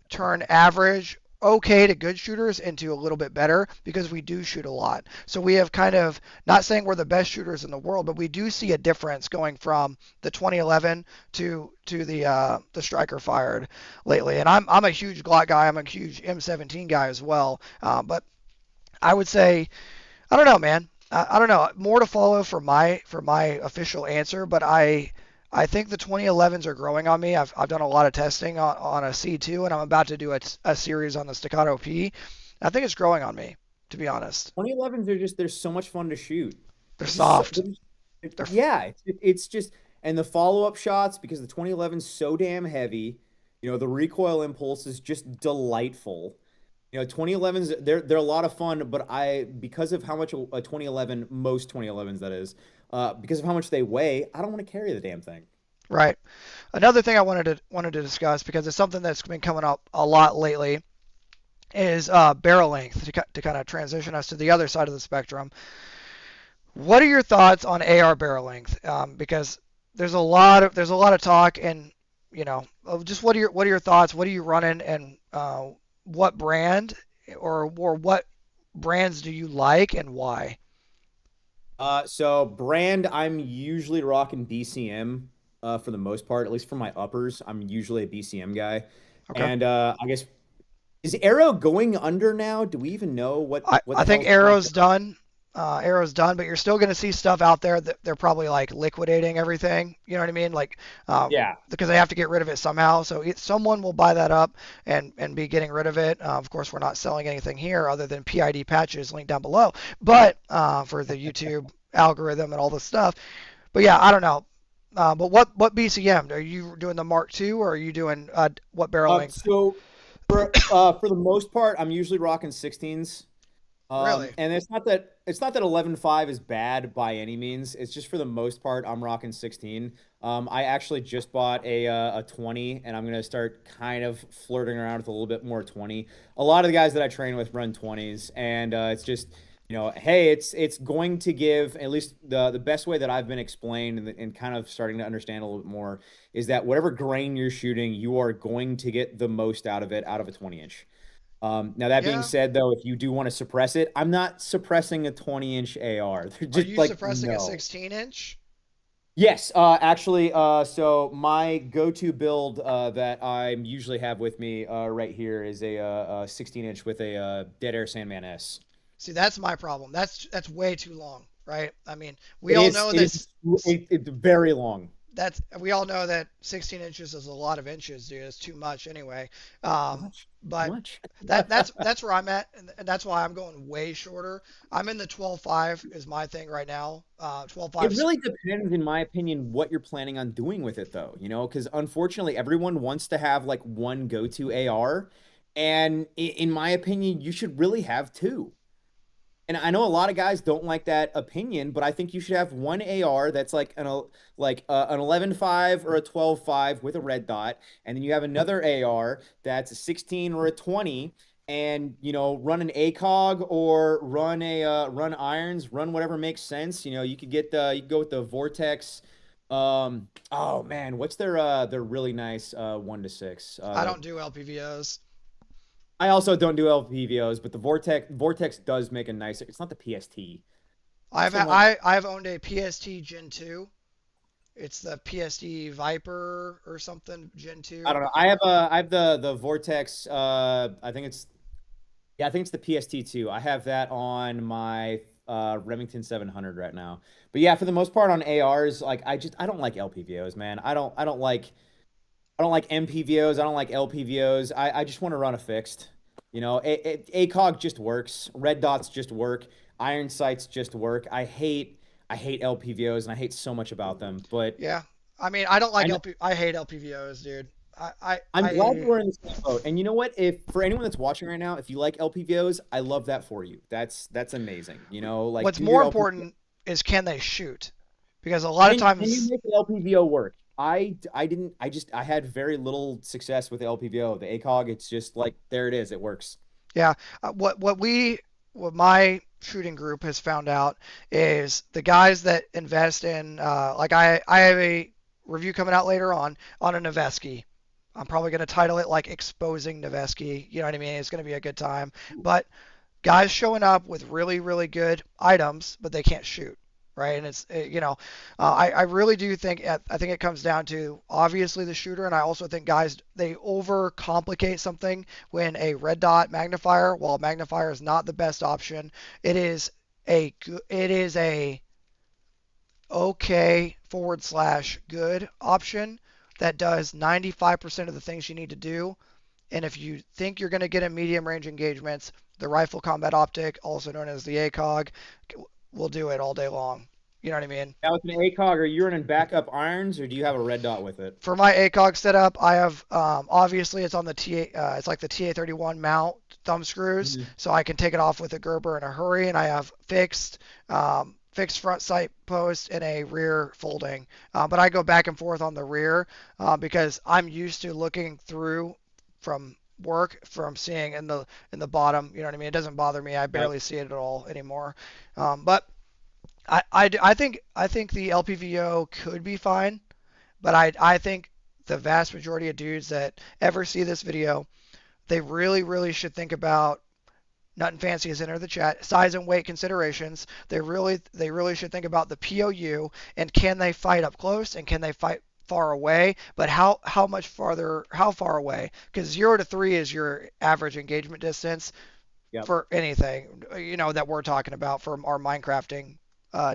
turn average okay to good shooters into a little bit better because we do shoot a lot. So we have kind of, not saying we're the best shooters in the world, but we do see a difference going from the 2011 to the striker fired lately. And I'm a huge Glock guy. I'm a huge M17 guy as well. But I would say, I don't know, man. I don't know. More to follow for my official answer, but I think the 2011s are growing on me. I've done a lot of testing on a C2, and I'm about to do a series on the Staccato P. I think it's growing on me, to be honest. 2011s are just they're so much fun to shoot. They're They're just so, soft. They're yeah, it's just and the follow-up shots because the 2011's so damn heavy. You know, the recoil impulse is just delightful. You know, 2011s they're a lot of fun, but I because of how much a 2011 most 2011s that is, because of how much they weigh, I don't want to carry the damn thing. right. Another thing I wanted to discuss because it's something that's been coming up a lot lately is barrel length to kind of transition us to the other side of the spectrum. What are your thoughts on AR barrel length? Because there's a lot of talk and of just what are your thoughts? What are you running and what brand or what brands do you like and why? So brand, I'm usually rocking BCM for the most part, at least for my uppers. I'm usually a BCM guy. Okay. And I guess is Arrow going under now? Do we even know what I the think hell's going Arrow's done. Arrow's done, but you're still going to see stuff out there that they're probably like liquidating everything. You know what I mean? Like, Yeah. because they have to get rid of it somehow. So someone will buy that up and be getting rid of it. Of course, we're not selling anything here other than PID patches linked down below. But for the YouTube algorithm and all this stuff. But yeah, I don't know. But what BCM? Are you doing the Mark II or are you doing what barrel length? So for the most part, I'm usually rocking 16s. Really? And it's not that 11.5 is bad by any means. It's just for the most part, I'm rocking 16. I actually just bought a 20, and I'm gonna start kind of flirting around with a little bit more 20. A lot of the guys that I train with run 20s, and it's just hey, it's going to give at least the best way that I've been explained and kind of starting to understand a little bit more is that whatever grain you're shooting, you are going to get the most out of it out of a 20-inch. Now that being Yeah. said, though, if you do want to suppress it, I'm not suppressing a 20-inch AR. They're Are just you like suppressing a no. 16-inch? Yes, actually, so my go-to build that I usually have with me right here is a 16-inch with a Dead Air Sandman S. See, that's my problem. That's way too long, right? I mean, we It all is know it that is it's very long. we all know that 16 inches is a lot of inches, dude. It's too much anyway. Too Um, much. Too but much. that's where I'm at, and that's why I'm going way shorter. I'm in the 12.5 is my thing right now. 12.5. It really depends, in my opinion, what you're planning on doing with it, though, because unfortunately, everyone wants to have like one go-to AR. And in my opinion, you should really have two. And I know a lot of guys don't like that opinion, but I think you should have one AR that's like an 11.5 or a 12.5 with a red dot, and then you have another AR that's a 16 or a 20, and run an ACOG or run irons, run whatever makes sense. You could you could go with the Vortex. Oh man, what's their really nice 1 to 6? I don't do LPVOs. I also don't do LPVOs, but the Vortex does make a nice. It's not the PST. What's I've the one? I've owned a PST Gen 2. It's the PST Viper or something Gen I 2. don't know. I have the Vortex. I think it's the PST too. I have that on my Remington 700 right now. But yeah, for the most part on ARs, like I don't like LPVOs, man. I don't like. I don't like MPVOs. I don't like LPVOs. I just want to run a fixed. You know, ACOG just works. Red dots just work. Iron sights just work. I hate LPVOs and I hate so much about them. But Yeah. I mean, I don't like I know, LP. I hate LPVOs, dude. I, I, I'm glad I we're in the same boat. And you know what? If for anyone that's watching right now, if you like LPVOs, I love that for you. That's amazing. You know, like what's do your more LPVO. important is can they shoot? Because a lot of Can you times, make an LPVO work? I didn't I had very little success with the LPVO. The ACOG, it's just like there it is. It works. yeah, what my shooting group has found out is the guys that invest in like I have a review coming out later on a Noveski. I'm probably going to title it like exposing Noveski. You know what I mean? It's going to be a good time. But guys showing up with really, really good items, but they can't shoot, right? And it's, I really do think, I think it comes down to obviously the shooter, and I also think guys, they overcomplicate something when a red dot magnifier, while magnifier is not the best option, it is a okay / good option that does 95% of the things you need to do. And if you think you're going to get in medium range engagements, the rifle combat optic, also known as the ACOG, will do it all day long. You know what I mean? Now with an ACOG, are you running backup irons or do you have a red dot with it? For my ACOG setup, I have obviously it's on the it's like the TA31 mount thumb screws, Mhm. so I can take it off with a Gerber in a hurry, and I have fixed front sight post and a rear folding. But I go back and forth on the rear because I'm used to looking through from work from seeing in the bottom. You know what I mean? It doesn't bother me. I Yep. barely see it at all anymore. But I think the LPVO could be fine, but I think the vast majority of dudes that ever see this video, they really, really should think about Nut and Fancy has entered the chat. Size and weight considerations. They really should think about the POU and can they fight up close and can they fight far away? But how much farther? How far away? Because 0 to 3 is your average engagement distance Yep. for anything that we're talking about for our Minecrafting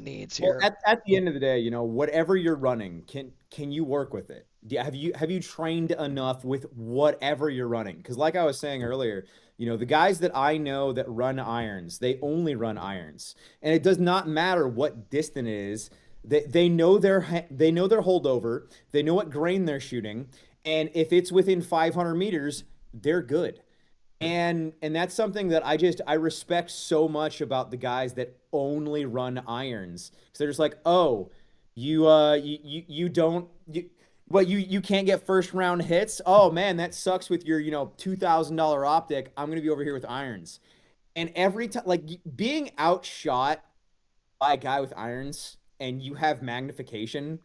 needs Well, here. at the end of the day, you know, whatever you're running, can you work with it? Have you trained enough with whatever you're running? Because like I was saying earlier, you know, the guys that I know that run irons, they only run irons, and it does not matter what distance it is. They know their holdover, they know what grain they're shooting, and if it's within 500 meters, they're good. And that's something that I respect so much about the guys that only run irons. So they're just like, oh, you don't you can't get first round hits. Oh man, that sucks with your $2,000 optic. I'm gonna be over here with irons. And every time, like being outshot by a guy with irons, and you have magnification,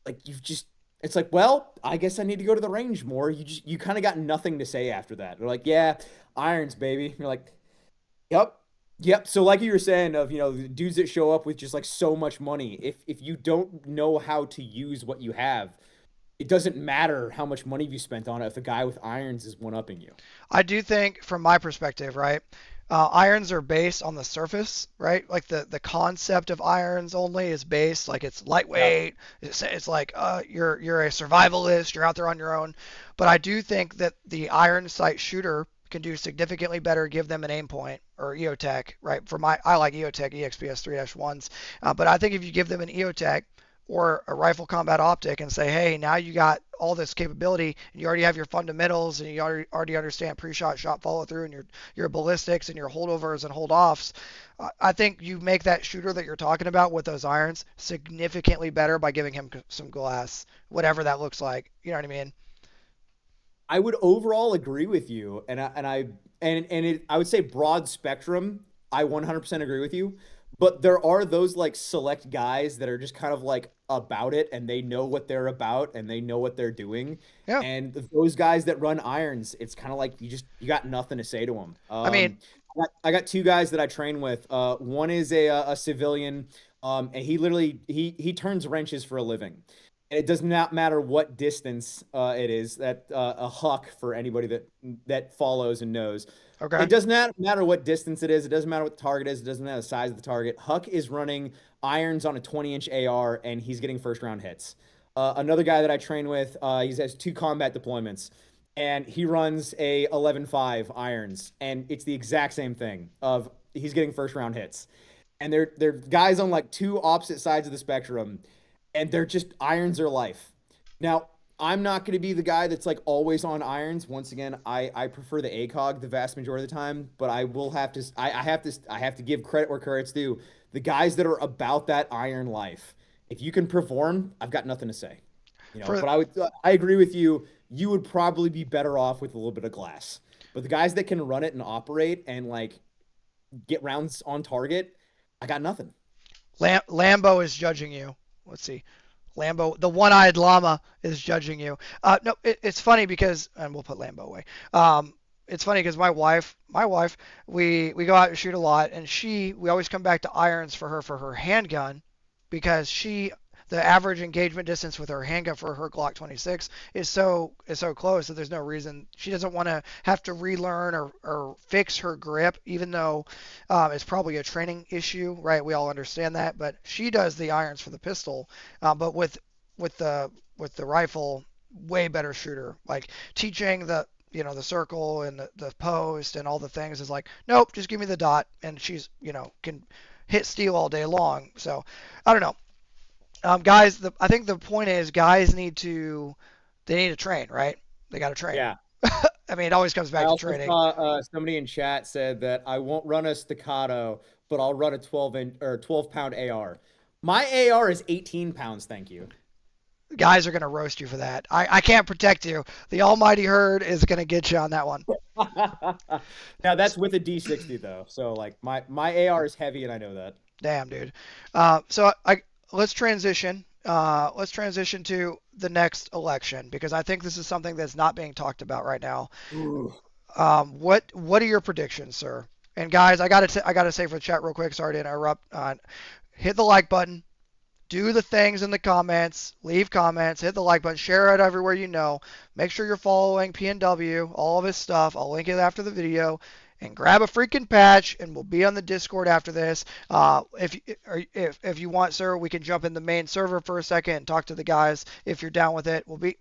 like you've just it's like, well, I guess I need to go to the range more. You kind of got nothing to say after that. They're like, yeah, irons, baby. You're like, yep. Yep. So like you were saying of, the dudes that show up with just like so much money, if you don't know how to use what you have, it doesn't matter how much money you spent on it if the guy with irons is one upping you. I do think, from my perspective, right, irons are based on the surface, right? Like the concept of irons only is based like it's Yep. lightweight. It's like you're a survivalist. You're out there on your own. But I do think that the iron sight shooter can do significantly better. Give them an aim point or EOTech, right? I like EOTech EXPS 3-1s, but I think if you give them an EOTech or a rifle combat optic and say, hey, now you got all this capability and you already have your fundamentals and you already understand pre-shot shot follow through and your ballistics and your holdovers and hold offs. I think you make that shooter that you're talking about with those irons significantly better by giving him some glass, whatever that looks like. You know what I mean? I would overall agree with you, I would say broad spectrum. I 100% agree with you, but there are those like select guys that are just kind of like about it, and they know what they're about, and they know what they're doing. Yeah. And those guys that run irons, it's kind of like you got nothing to say to them. I mean, I got two guys that I train with. One is a civilian, and he turns wrenches for a living. And it does not matter what distance it is. That a huck for anybody that follows and knows. okay. It does not matter what distance it is. It doesn't matter what the target is. It doesn't matter the size of the target. Huck is running irons on a 20-inch AR, and he's getting first round hits. Another guy that I train with, he has 2 combat deployments, and he runs a 11-5 irons, and it's the exact same thing. Of he's getting first round hits, and they're guys on like 2 opposite sides of the spectrum, and they're just irons are life. Now, I'm not going to be the guy that's like always on irons. Once again, I prefer the ACOG the vast majority of the time, but I will have to I have to give credit where credit's due. The guys that are about that iron life, if you can perform, I've got nothing to say. For But I agree with you. You would probably be better off with a little bit of glass. But the guys that can run it and operate and like get rounds on target, I got nothing. LLAMBO is judging you. Let's see. LLAMBO, the one-eyed llama, is judging you. No, it's funny because, and we'll put LLAMBO away. It's funny because my wife, we go out and shoot a lot, and we always come back to irons for her handgun, because the average engagement distance with her handgun for her Glock 26 is so close that there's no reason she doesn't want to have to relearn or fix her grip, even though it's probably a training issue, right? We all understand that, but she does the irons for the pistol, but with the rifle, way better shooter. Like teaching the circle and the post and all the things is like, nope, just give me the dot, and she's can hit steel all day long. So I don't know. Guys, I think the point is guys they need to train, right? They got to train. Yeah. I mean, it always comes I back to also training. saw somebody in chat said that I won't run a staccato, but I'll run a 12-pound AR. My AR is 18 pounds, thank you. Guys are going to roast you for that. I can't protect you. The almighty herd is going to get you on that one. Now that's with a D60 though. So like my AR is heavy and I know that. Damn, dude. So let's transition. Let's transition to the next election, because I think this is something that's not being talked about right now. Ooh. What are your predictions, sir? And guys, I gotta say for the chat real quick. Sorry to interrupt. Hit the like button. Do the things in the comments. Leave comments. Hit the like button. Share it everywhere you know. Make sure you're following PNW. All of his stuff. I'll link it after the video. And grab a freaking patch, and we'll be on the Discord after this. If you want, sir, we can jump in the main server for a second and talk to the guys if you're down with it. We'll be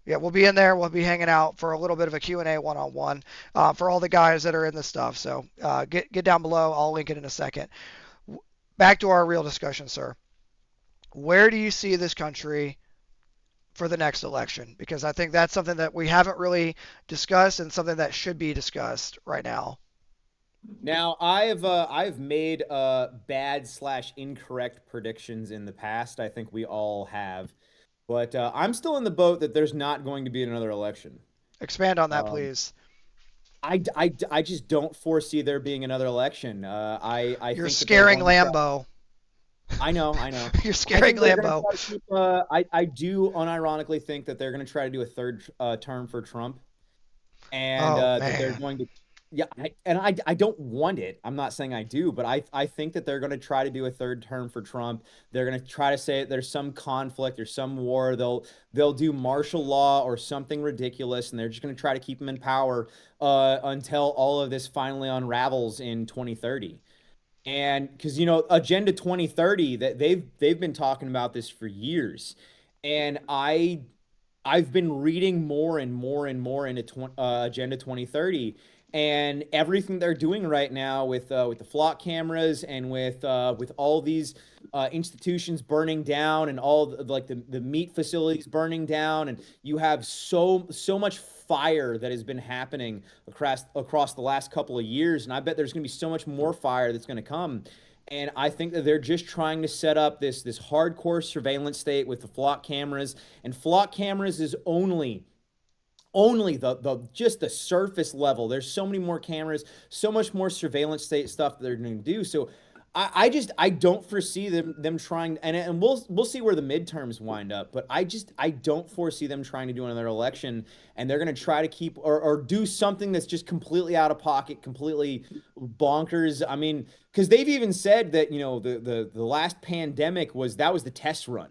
in there. We'll be hanging out for a little bit of a Q&A one-on-one for all the guys that are in the stuff. So get down below. I'll link it in a second. Back to our real discussion, sir. Where do you see this country for the next election? Because I think that's something that we haven't really discussed, and something that should be discussed right now. Now I've made bad/incorrect predictions in the past. I think we all have, but I'm still in the boat that there's not going to be another election. Expand on that, please. I just don't foresee there being another election. You're think scaring LLAMBO. I know. You're scaring LLAMBO. I do unironically think that they're going to try to do a third term for Trump, and that they're going to. Yeah, I don't want it. I'm not saying I do, but I think that they're going to try to do a third term for Trump. They're going to try to say there's some conflict, there's some war. They'll do martial law or something ridiculous, and they're just going to try to keep him in power until all of this finally unravels in 2030. And because Agenda 2030, that they've been talking about this for years, and I've been reading more and more and more into Agenda 2030. And everything they're doing right now with the flock cameras and with all these institutions burning down, and all the meat facilities burning down, and you have so much fire that has been happening across the last couple of years, and I bet there's going to be so much more fire that's going to come. And I think that they're just trying to set up this hardcore surveillance state with the flock cameras, and flock cameras is only just the surface level. There's so many more cameras, so much more surveillance state stuff that they're going to do. So I don't foresee them trying, and we'll see where the midterms wind up, but I don't foresee them trying to do another election, and they're going to try to keep or do something that's just completely out of pocket, completely bonkers. I mean, because they've even said that the last pandemic was the test run.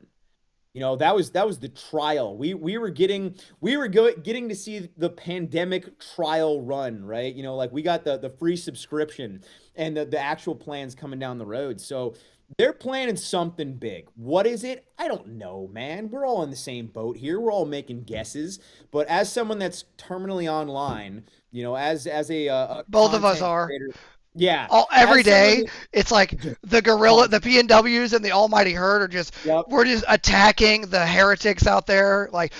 That was the trial. We were getting to see the pandemic trial run, right? Like we got the free subscription and the actual plans coming down the road. So They're planning something big. What is it? I don't know, man. We're all in the same boat here. We're all making guesses. But as someone that's terminally online, as a Both of us content are. creator, yeah, All every as someone day, that it's like the gorilla, the constantly, PNWs and the Almighty Herd are just yep, we're just attacking the heretics out there. Like,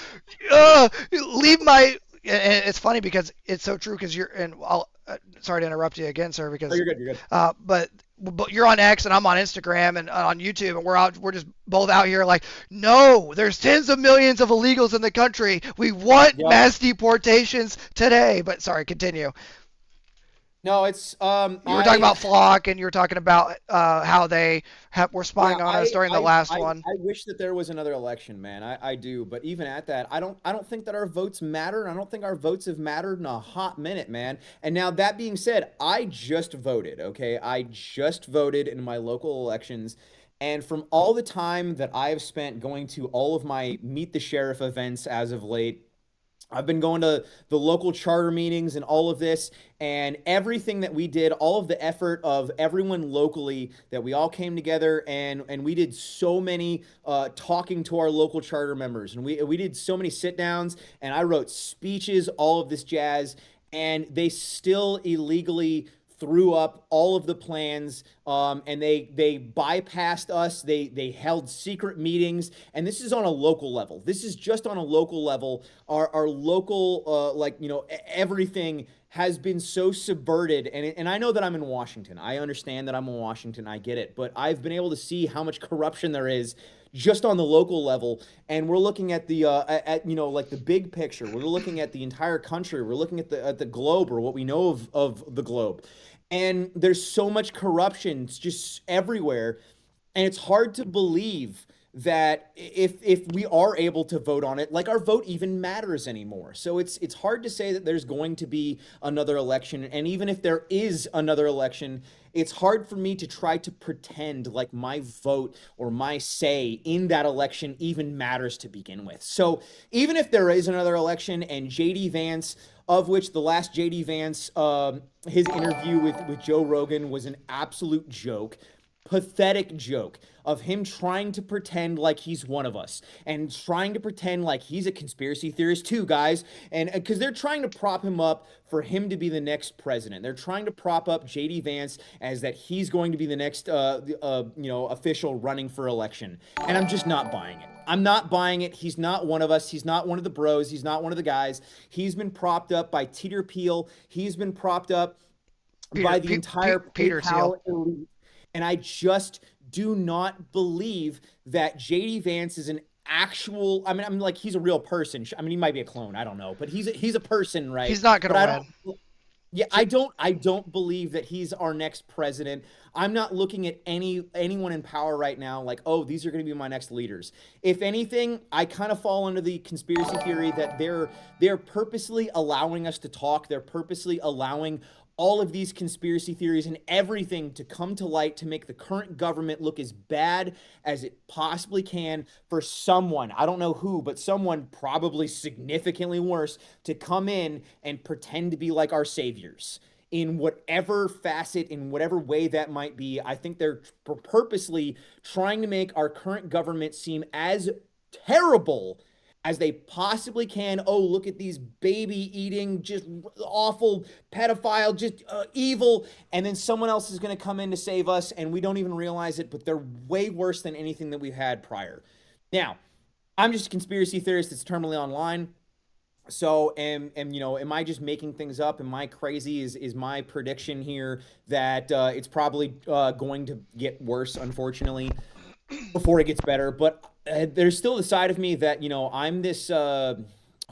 leave my. And it's funny because it's so true because you're and I'll sorry to interrupt you again, sir, oh, because you're good, you're good. but you're on X and I'm on Instagram and on YouTube and we're just both out here like no, there's tens of millions of illegals in the country. We want Yep. mass deportations today. But sorry, continue. No, it's You were talking about Flock, and you were talking about how they were yeah, spying on us during the last one. I wish that there was another election, man. I do, but even at that, I don't think that our votes matter, and I don't think our votes have mattered in a hot minute, man. And now that being said, I just voted, okay? I just voted in my local elections, and from all the time that I've spent going to all of my Meet the Sheriff events as of late, I've been going to the local charter meetings and all of this, and everything that we did, all of the effort of everyone locally, that we all came together and we did so many talking to our local charter members, and we did so many sit downs, and I wrote speeches, all of this jazz, and they still illegally threw up all of the plans, and they bypassed us. They held secret meetings, and this is on a local level. This is just on a local level. Our local everything has been so subverted, and I know that I'm in Washington. I understand that I'm in Washington. I get it, but I've been able to see how much corruption there is just on the local level, and we're looking at the like the big picture. We're looking at the entire country. We're looking at the globe, or what we know of the globe, and there's so much corruption. It's just everywhere, and it's hard to believe that if we are able to vote on it, like our vote even matters anymore. So it's hard to say that there's going to be another election, and even if there is another election, it's hard for me to try to pretend like my vote or my say in that election even matters to begin with. So even if there is another election and JD Vance, of which the last JD Vance, his interview with Joe Rogan was an absolute joke, pathetic joke of him trying to pretend like he's one of us and trying to pretend like he's a conspiracy theorist too, guys. And because they're trying to prop him up for him to be the next president, they're trying to prop up JD Vance as that he's going to be the next official running for election, and I'm just not buying it. I'm not buying it. He's not one of us. He's not one of the bros. He's not one of the guys. He's been propped up by Teeter Peel. He's been propped up by the entire Peter PayPal Thiel. elite. And I just do not believe that JD Vance is an actual. I mean, I'm like, he's a real person. I mean, he might be a clone. I don't know, but he's a person, right? He's not But gonna I win. don't. Yeah, I don't believe that he's our next president. I'm not looking at anyone in power right now like, oh, these are going to be my next leaders. If anything, I kind of fall under the conspiracy theory that they're purposely allowing us to talk. They're purposely allowing all of these conspiracy theories and everything to come to light to make the current government look as bad as it possibly can for someone, I don't know who, but someone probably significantly worse, to come in and pretend to be like our saviors in whatever facet, in whatever way that might be. I think they're purposely trying to make our current government seem as terrible as they possibly can. Oh, look at these baby eating, just awful pedophile, just evil. And then someone else is going to come in to save us, and we don't even realize it, but they're way worse than anything that we've had prior. Now, I'm just a conspiracy theorist that's terminally online. So, am I just making things up? Am I crazy? Is my prediction here that it's probably going to get worse, unfortunately, before it gets better? But there's still the side of me that I'm this. Oh,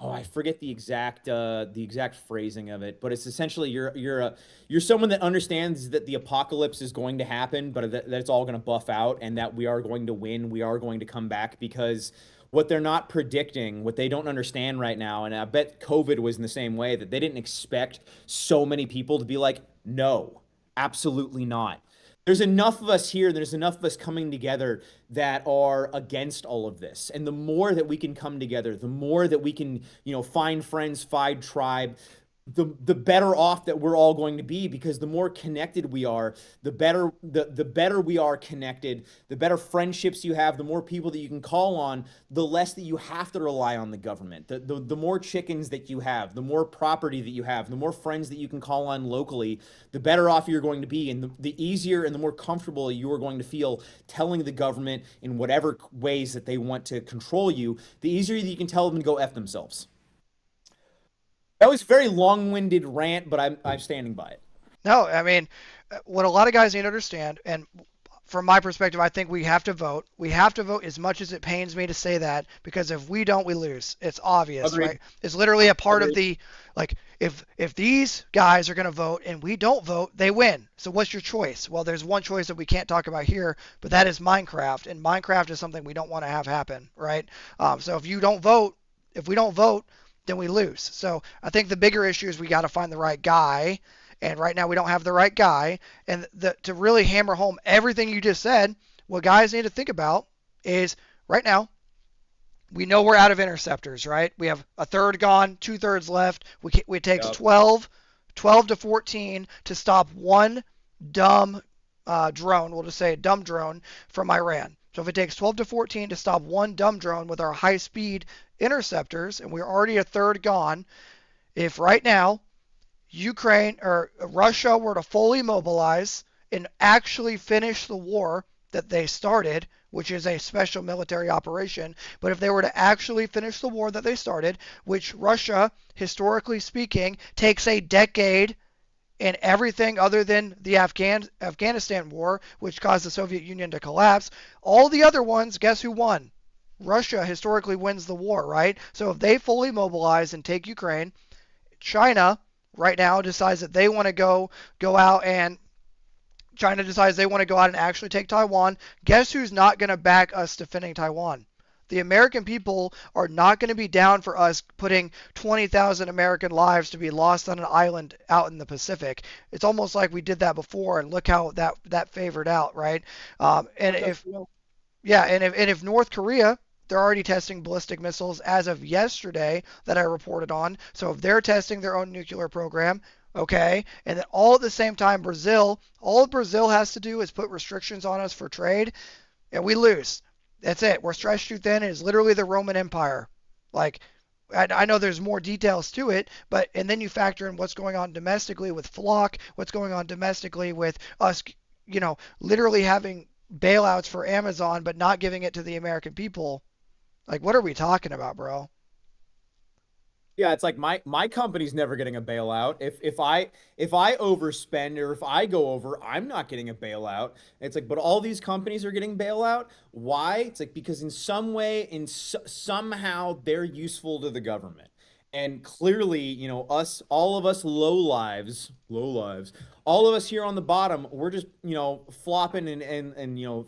I forget the exact phrasing of it, but it's essentially you're someone that understands that the apocalypse is going to happen, but that it's all going to buff out, and that we are going to win. We are going to come back, because what they're not predicting, what they don't understand right now, and I bet COVID was in the same way, that they didn't expect so many people to be like, no, absolutely not. There's enough of us here, there's enough of us coming together that are against all of this. And the more that we can come together, the more that we can, find friends, find tribe, the better off that we're all going to be, because the more connected we are, the better we are connected, the better friendships you have, the more people that you can call on, the less that you have to rely on the government. The more chickens that you have, the more property that you have, the more friends that you can call on locally, the better off you're going to be, and the easier and the more comfortable you are going to feel telling the government in whatever ways that they want to control you, the easier that you can tell them to go F themselves. That was a very long-winded rant, but I'm standing by it. No, I mean, what a lot of guys need to understand, and from my perspective, I think we have to vote. We have to vote as much as it pains me to say that, because if we don't, we lose. It's obvious, Agreed. right? It's literally a part of Agreed. the, like, if these guys are going to vote and we don't vote, they win. So what's your choice? Well, there's one choice that we can't talk about here, but that is Minecraft, and Minecraft is something we don't want to have happen, right? So if you don't vote, if we don't vote, then we lose. So I think the bigger issue is we got to find the right guy. And right now we don't have the right guy. And to really hammer home everything you just said, what guys need to think about is right now we know we're out of interceptors, right? We have a third gone, 2/3 left. It takes Yep. 12 to 14 to stop one dumb drone. We'll just say a dumb drone from Iran. So if it takes 12 to 14 to stop one dumb drone with our high-speed interceptors, and we're already a third gone, if right now Ukraine or Russia were to fully mobilize and actually finish the war that they started, which is a special military operation, but if they were to actually finish the war that they started, which Russia, historically speaking, takes a decade and everything other than the Afghanistan war, which caused the Soviet Union to collapse, all the other ones, guess who won? Russia historically wins the war, right? So if they fully mobilize and take Ukraine, China right now decides that they want to go out and China decides they want to go out and actually take Taiwan. Guess who's not going to back us defending Taiwan? The American people are not going to be down for us putting 20,000 American lives to be lost on an island out in the Pacific. It's almost like we did that before, and look how that favored out, right? And if yeah, and if North Korea, they're already testing ballistic missiles as of yesterday that I reported on. So if they're testing their own nuclear program, okay, and then all at the same time Brazil, all Brazil has to do is put restrictions on us for trade, and we lose. That's it. We're stretched too thin. It is literally the Roman Empire. Like, I know there's more details to it, but and then you factor in what's going on domestically with Flock, what's going on domestically with us, literally having bailouts for Amazon, but not giving it to the American people. Like, what are we talking about, bro? Yeah, it's like my company's never getting a bailout. If I overspend or if I go over, I'm not getting a bailout. It's like, but all these companies are getting bailout. Why? It's like because in some way, somehow they're useful to the government. And clearly, us, all of us low lives, all of us here on the bottom, we're just, flopping and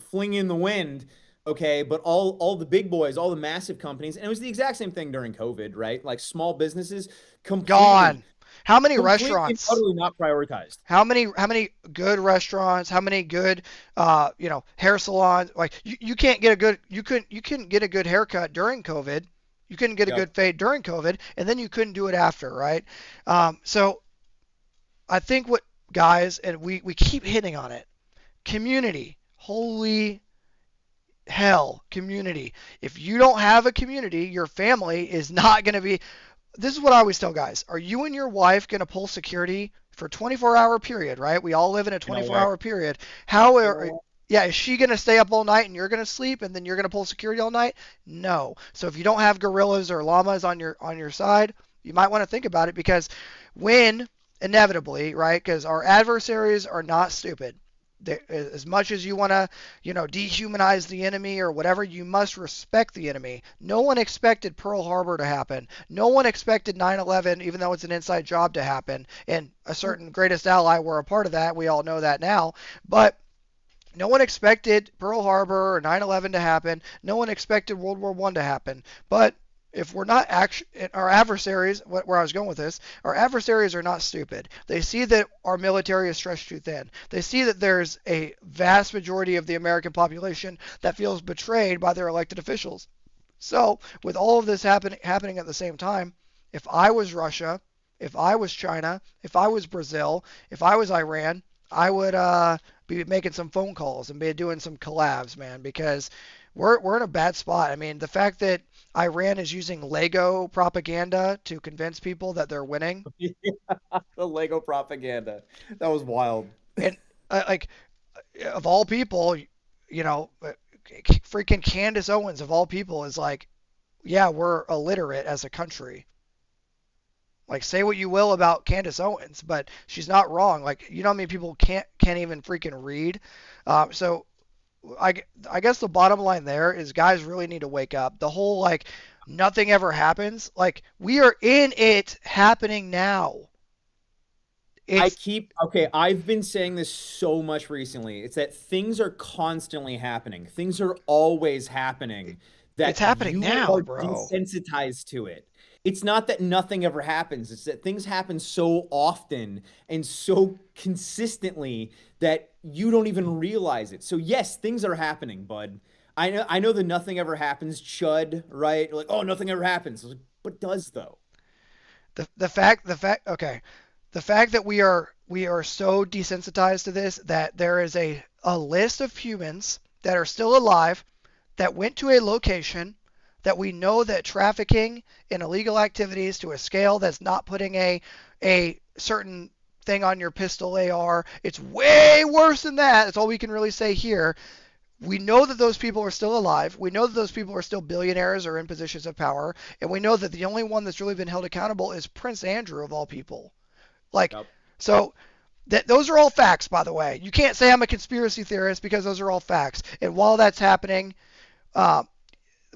flinging in the wind. Okay, but all the big boys, all the massive companies, and it was the exact same thing during COVID, right? Like small businesses Gone. completely, How many completely and restaurants? utterly not prioritized. How many good restaurants? How many good hair salons? Like you can't get a good you couldn't get a good haircut during COVID. You couldn't get a Yep. good fade during COVID, and then you couldn't do it after, right? So I think what guys, and we keep hitting on it, community. Holy hell, community. If you don't have a community, your family is not going to be. This is what I always tell guys. Are you and your wife going to pull security for a 24-hour period, right? We all live in a You know what? 24-hour period. How You know are, what? yeah, is she going to stay up all night and you're going to sleep and then you're going to pull security all night? No. So if you don't have gorillas or llamas on your side, you might want to think about it, because when inevitably, right? Because our adversaries are not stupid. As much as you want to, dehumanize the enemy or whatever, you must respect the enemy. No one expected Pearl Harbor to happen. No one expected 9/11, even though it's an inside job, to happen. And a certain greatest ally were a part of that. We all know that now. But no one expected Pearl Harbor or 9/11 to happen. No one expected World War I to happen. But if we're not our adversaries, where I was going with this, our adversaries are not stupid. They see that our military is stretched too thin. They see that there's a vast majority of the American population that feels betrayed by their elected officials. So, with all of this happening at the same time, if I was Russia if I was China, if I was Brazil, if I was Iran, I would be making some phone calls and be doing some collabs, man, because we're in a bad spot. I mean, the fact that Iran is using Lego propaganda to convince people that they're winning, The Lego propaganda. That was wild. and like of all people, freaking Candace Owens of all people is like, yeah, we're illiterate as a country. Like, say what you will about Candace Owens, but she's not wrong. Like, you know how many people can't even freaking read. So I, I guess the bottom line there is guys really need to wake up. The whole like nothing ever happens. Like, we are in it happening now. It's Okay, I've been saying this so much recently. It's that things are constantly happening. Things are always happening it's that happening you now, are bro. desensitized to it. It's not that nothing ever happens. It's that things happen so often and so consistently that you don't even realize it. So yes, things are happening, bud. I know the nothing ever happens chud, right? Like, oh, nothing ever happens. Like, but does though. The fact okay, the fact that we are so desensitized to this that there is a list of humans that are still alive that went to a location that we know that trafficking and illegal activities to a scale that's not putting a certain thing on your pistol AR. It's way worse than that. That's all we can really say here. We know that those people are still alive. We know that those people are still billionaires or in positions of power. And we know that the only one that's really been held accountable is Prince Andrew of all people. Like, Yep. so those are all facts, by the way. You can't say I'm a conspiracy theorist because those are all facts. And uh,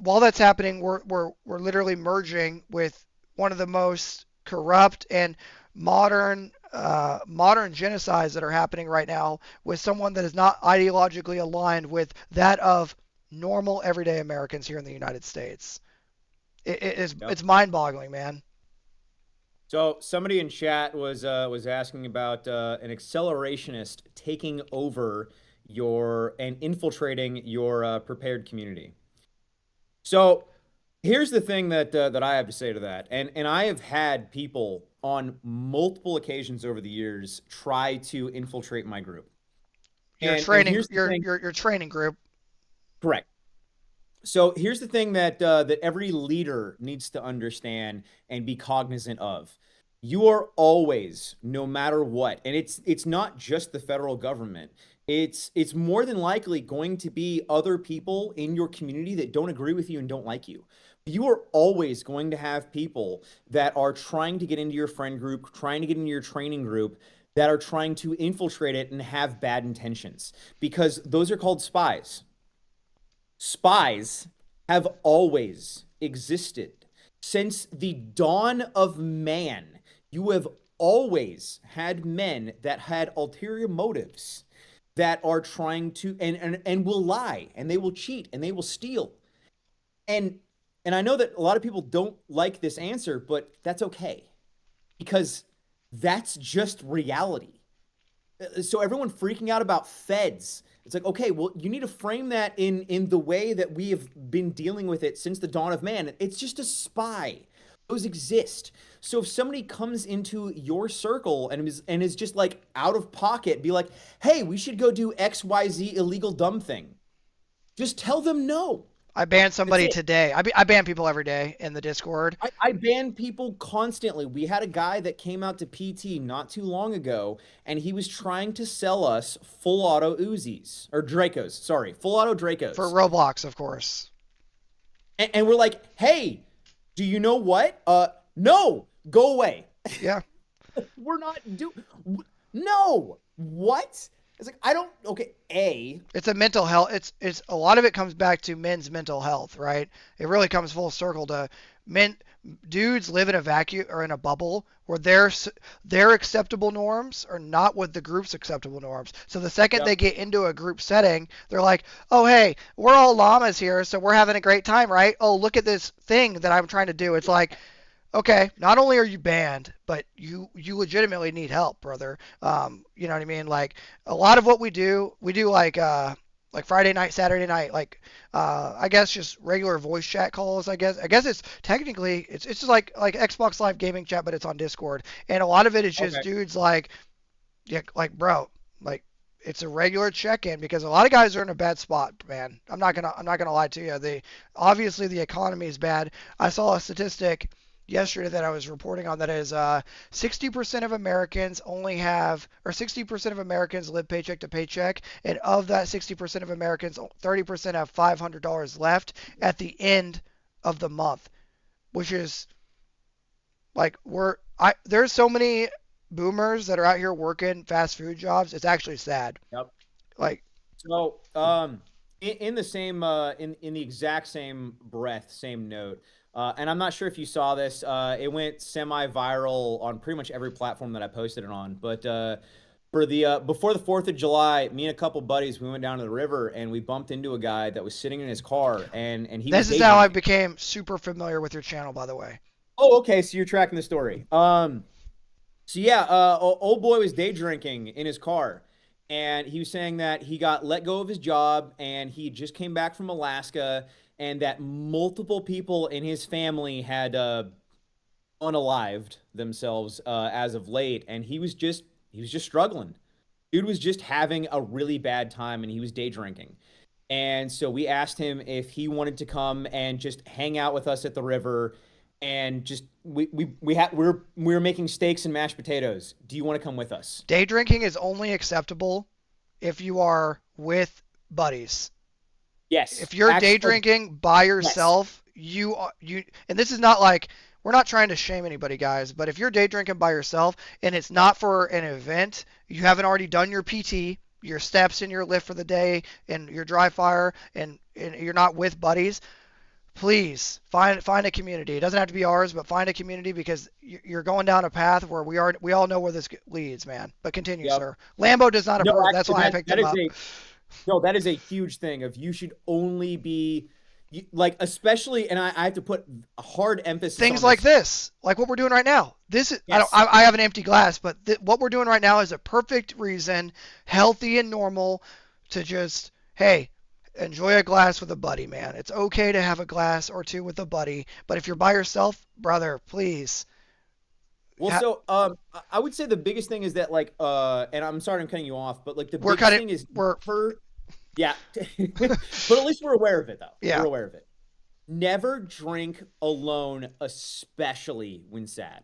while that's happening, we're literally merging with one of the most corrupt and modern genocides that are happening right now with someone that is not ideologically aligned with that of normal everyday Americans here in the United States. Yep. It's mind-boggling, man. So somebody in chat was asking about an accelerationist taking over your and infiltrating your prepared community. So here's the thing that I have to say to that, and I have had people on multiple occasions over the years try to infiltrate my group, Your and training here's the thing, your training group. correct. So here's the thing that every leader needs to understand and be cognizant of. You are always, no matter what, and it's not just the federal government. It's more than likely going to be other people in your community that don't agree with you and don't like you. You are always going to have people that are trying to get into your friend group, trying to get into your training group, that are trying to infiltrate it and have bad intentions because those are called spies. Spies have always existed. Since the dawn of man, you have always had men that had ulterior motives that are trying to and will lie and they will cheat and they will steal. And and I know that a lot of people don't like this answer, but that's okay because that's just reality. So everyone freaking out about feds, it's like, okay, well, you need to frame that in the way that we have been dealing with it since the dawn of man. It's just a spy. Those exist. So if somebody comes into your circle and is just like out of pocket, be like, hey, we should go do XYZ illegal dumb thing. Just tell them no. I banned That's somebody it. today. I ban people every day in the Discord. I ban people constantly. We had a guy that came out to PT not too long ago, and he was trying to sell us full auto Uzis or Dracos. Sorry, full auto For Dracos. Roblox, of course. And we're like, hey, do you know what? No, go away. Yeah. We're not do. No, what? It's like I don't. Okay, a. It's a mental health. It's a lot of it comes back to men's mental health, right? It really comes full circle to men. Dudes live in a vacuum or in a bubble where their acceptable norms are not what the group's acceptable norms. So the second Yep. they get into a group setting, they're like, "Oh, hey, we're all llamas here, so we're having a great time, right? Oh, look at this thing that I'm trying to do." It's like, okay, not only are you banned, but you legitimately need help, brother. You know what I mean? Like a lot of what we do like like Friday night, Saturday night, like I guess just regular voice chat calls. I guess it's technically it's just like Xbox Live gaming chat, but it's on Discord, and a lot of it is just Okay. dudes like yeah, like bro, like it's a regular check-in because a lot of guys are in a bad spot, man. I'm not gonna lie to you. Obviously the economy is bad. I saw a statistic yesterday that I was reporting on that is 60% of Americans only have, or 60% of Americans live paycheck to paycheck, and of that 60% of Americans, 30% have $500 left at the end of the month, which is like there's so many boomers that are out here working fast food jobs. It's actually sad. Yep. Like So, in the same, in the exact same breath, same note, and I'm not sure if you saw this. It went semi-viral on pretty much every platform that I posted it on. But for the before the 4th of July, me and a couple buddies, we went down to the river and we bumped into a guy that was sitting in his car, and he was this is day how I drinking. became super familiar with your channel, by the way. Oh, okay. So you're tracking the story. So yeah, old boy was day drinking in his car, and he was saying that he got let go of his job, and he just came back from Alaska, and that multiple people in his family had unalived themselves as of late, and he was just struggling. Dude was just having a really bad time, and he was day drinking. And so we asked him if he wanted to come and just hang out with us at the river and just we were making steaks and mashed potatoes. Do you want to come with us? Day drinking is only acceptable if you are with buddies. Yes. If you're day Actually, drinking by yes. yourself, and this is not like we're not trying to shame anybody, guys, but if you're day drinking by yourself and it's not for an event, you haven't already done your PT, your steps and your lift for the day and your dry fire and you're not with buddies, please find a community. It doesn't have to be ours, but find a community because you're going down a path where we all know where this leads, man. But continue, Yep. sir. Lambo does not No, approve. That's actually, why I that picked that him is up. a no, that is a huge thing of you should only be like, especially, and I have to put a hard emphasis Things on like this. this, like what we're doing right now. This is I don't Yes. I have an empty glass, but what we're doing right now is a perfect reason, healthy and normal, to just hey, enjoy a glass with a buddy, man. It's okay to have a glass or two with a buddy, but if you're by yourself, brother, please. Well, Ha- so I would say the biggest thing is that, like, and I'm sorry I'm cutting you off, but like the we're biggest cutting. thing is We're never, yeah, but at least we're aware of it though. yeah, We're aware of it. Never drink alone, especially when sad.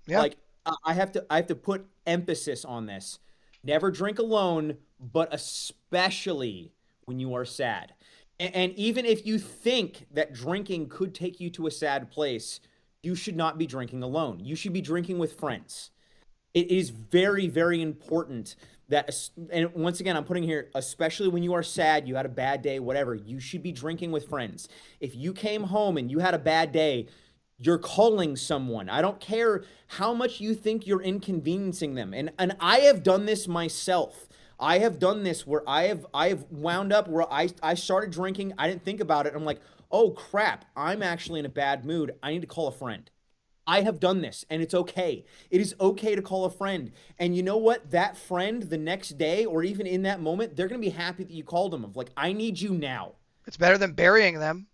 yeah. Like, I have to put emphasis on this. Never drink alone, but especially when you are sad. And even if you think that drinking could take you to a sad place, you should not be drinking alone. You should be drinking with friends. It is very, very important that, and once again, I'm putting here, especially when you are sad, you had a bad day, whatever, you should be drinking with friends. If you came home and you had a bad day, you're calling someone. I don't care how much you think you're inconveniencing them. And I have done this myself. I have done this where I have wound up where I started drinking. I didn't think about it. I'm like, oh crap, I'm actually in a bad mood. I need to call a friend. I have done this and it's okay. It is okay to call a friend. And you know what? That friend the next day or even in that moment, they're going to be happy that you called them of like, I need you now. It's better than burying them.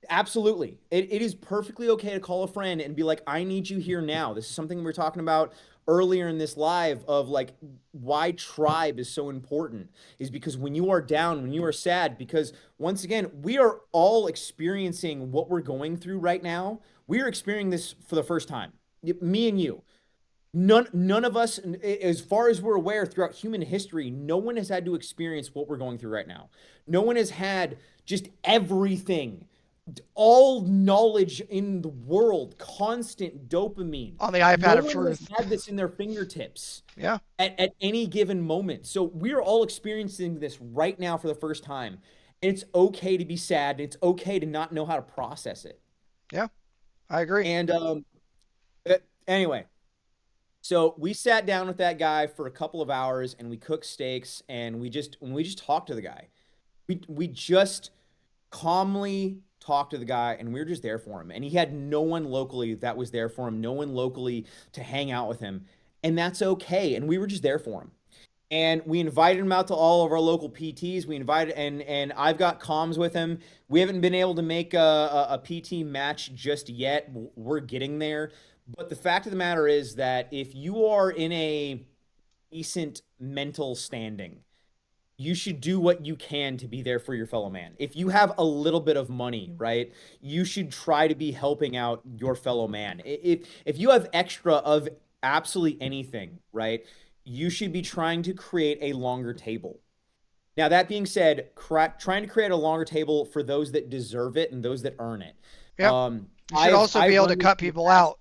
Absolutely. It is perfectly okay to call a friend and be like, I need you here now. This is something we were talking about earlier in this live of like why tribe is so important is because when you are down, when you are sad, because once again, we are all experiencing what we're going through right now. We are experiencing this for the first time. Me and you. None of us, as far as we're aware, throughout human history, no one has had to experience what we're going through right now. No one has had just everything, all knowledge in the world, constant dopamine. On the No iPad of one has truth. had this in their fingertips Yeah, at any given moment. So we're all experiencing this right now for the first time. And it's okay to be sad. It's okay to not know how to process it. yeah, I agree. And anyway, so we sat down with that guy for a couple of hours and we cooked steaks and we just talked to the guy. We just calmly talked to the guy and we were just there for him. And he had no one locally that was there for him, no one locally to hang out with him. And that's okay. And we were just there for him. and we invited him out to all of our local PTs. We invited, and I've got comms with him. We haven't been able to make a PT match just yet. We're getting there. But the fact of the matter is that if you are in a decent mental standing, you should do what you can to be there for your fellow man. If you have a little bit of money, right, you should try to be helping out your fellow man. If you have extra of absolutely anything, right, you should be trying to create a longer table. Now, that being said, trying to create a longer table for those that deserve it and those that earn it. Yep. You should also be I've able to run this cut in the people past. out.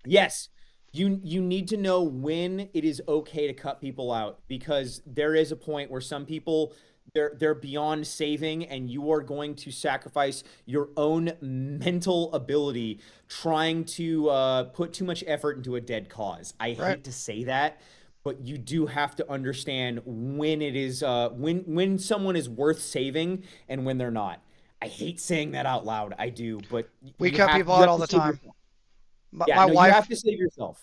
Yes. You need to know when it is okay to cut people out, because there is a point where some people, they're beyond saving, and you are going to sacrifice your own mental ability trying to put too much effort into a dead cause. I Right. hate to say that, but you do have to understand when it is when someone is worth saving and when they're not. I hate saying that out loud. I do, but We cut people you out have all to the save time. yourself. My, Yeah, my no, you have wife, to save yourself.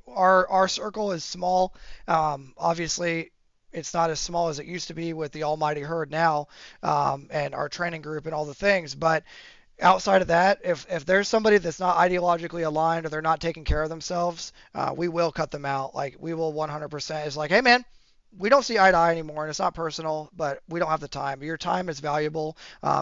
our circle is small. Obviously, it's not as small as it used to be with the almighty herd now, and our training group and all the things. But outside of that, if there's somebody that's not ideologically aligned or they're not taking care of themselves, we will cut them out. Like we will 100%. It's like, hey man, we don't see eye to eye anymore, and it's not personal, but we don't have the time. Your time is valuable.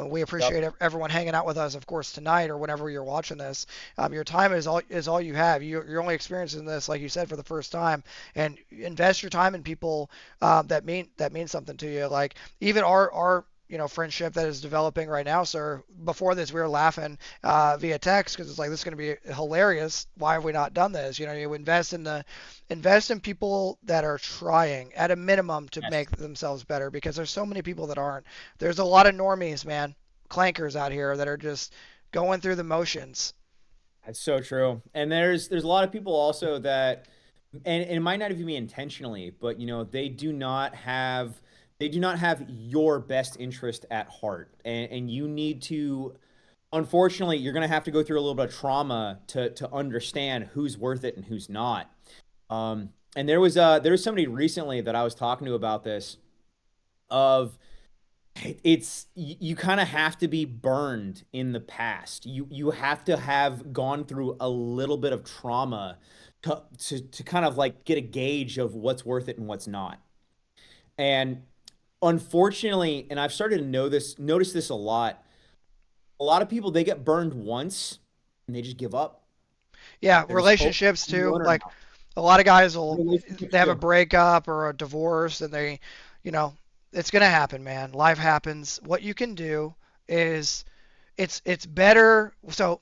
We Yep. appreciate everyone hanging out with us, of course, tonight or whenever you're watching this. Your time is all you have. You're only experiencing this, like you said, for the first time, and invest your time in people that mean something to you. Like even our friendship that is developing right now, sir. Before this, we were laughing via text because it's like this is going to be hilarious. Why have we not done this? You invest in people that are trying at a minimum to Yes. make themselves better because there's so many people that aren't. There's a lot of normies, man, clankers out here that are just going through the motions. That's so true. And there's a lot of people also that, and it might not even be intentionally, but they do not have your best interest at heart. And you need to, unfortunately, you're gonna have to go through a little bit of trauma to understand who's worth it and who's not. And there was somebody recently that I was talking to about this, of it's you kind of have to be burned in the past. You have to have gone through a little bit of trauma to kind of like get a gauge of what's worth it and what's not. And unfortunately, and I've started to notice this a lot of people, they get burned once and they just give up. Yeah, There's hope relationships in the too. owner Like now. a lot of guys will they Relationships have a too. breakup or a divorce and you know, it's gonna happen, man. Life happens. What you can do is it's better. So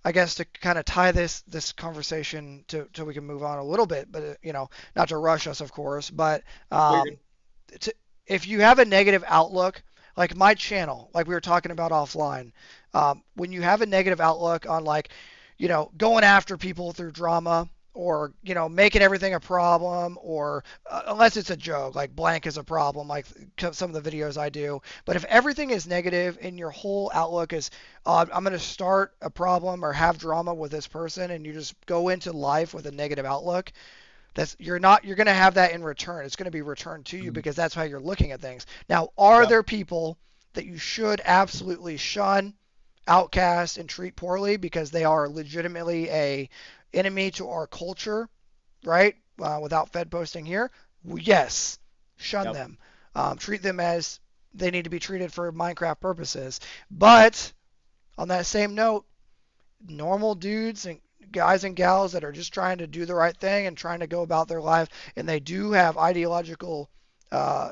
I guess to kind of tie this conversation to we can move on a little bit, but not to rush us, of course, but You're good. to, if you have a negative outlook, like my channel, like we were talking about offline, when you have a negative outlook on like, going after people through drama or, making everything a problem or unless it's a joke, like blank is a problem, like some of the videos I do. But if everything is negative and your whole outlook is, I'm going to start a problem or have drama with this person and you just go into life with a negative outlook, you're going to have that in return. It's going to be returned to you Mhm. because that's how you're looking at things. Now, are Yep. there people that you should absolutely shun, outcast, and treat poorly because they are legitimately a enemy to our culture, right? Without Fed posting here, yes, shun Yep. them. Treat them as they need to be treated for Minecraft purposes. But on that same note, normal dudes and guys and gals that are just trying to do the right thing and trying to go about their life, and they do have ideological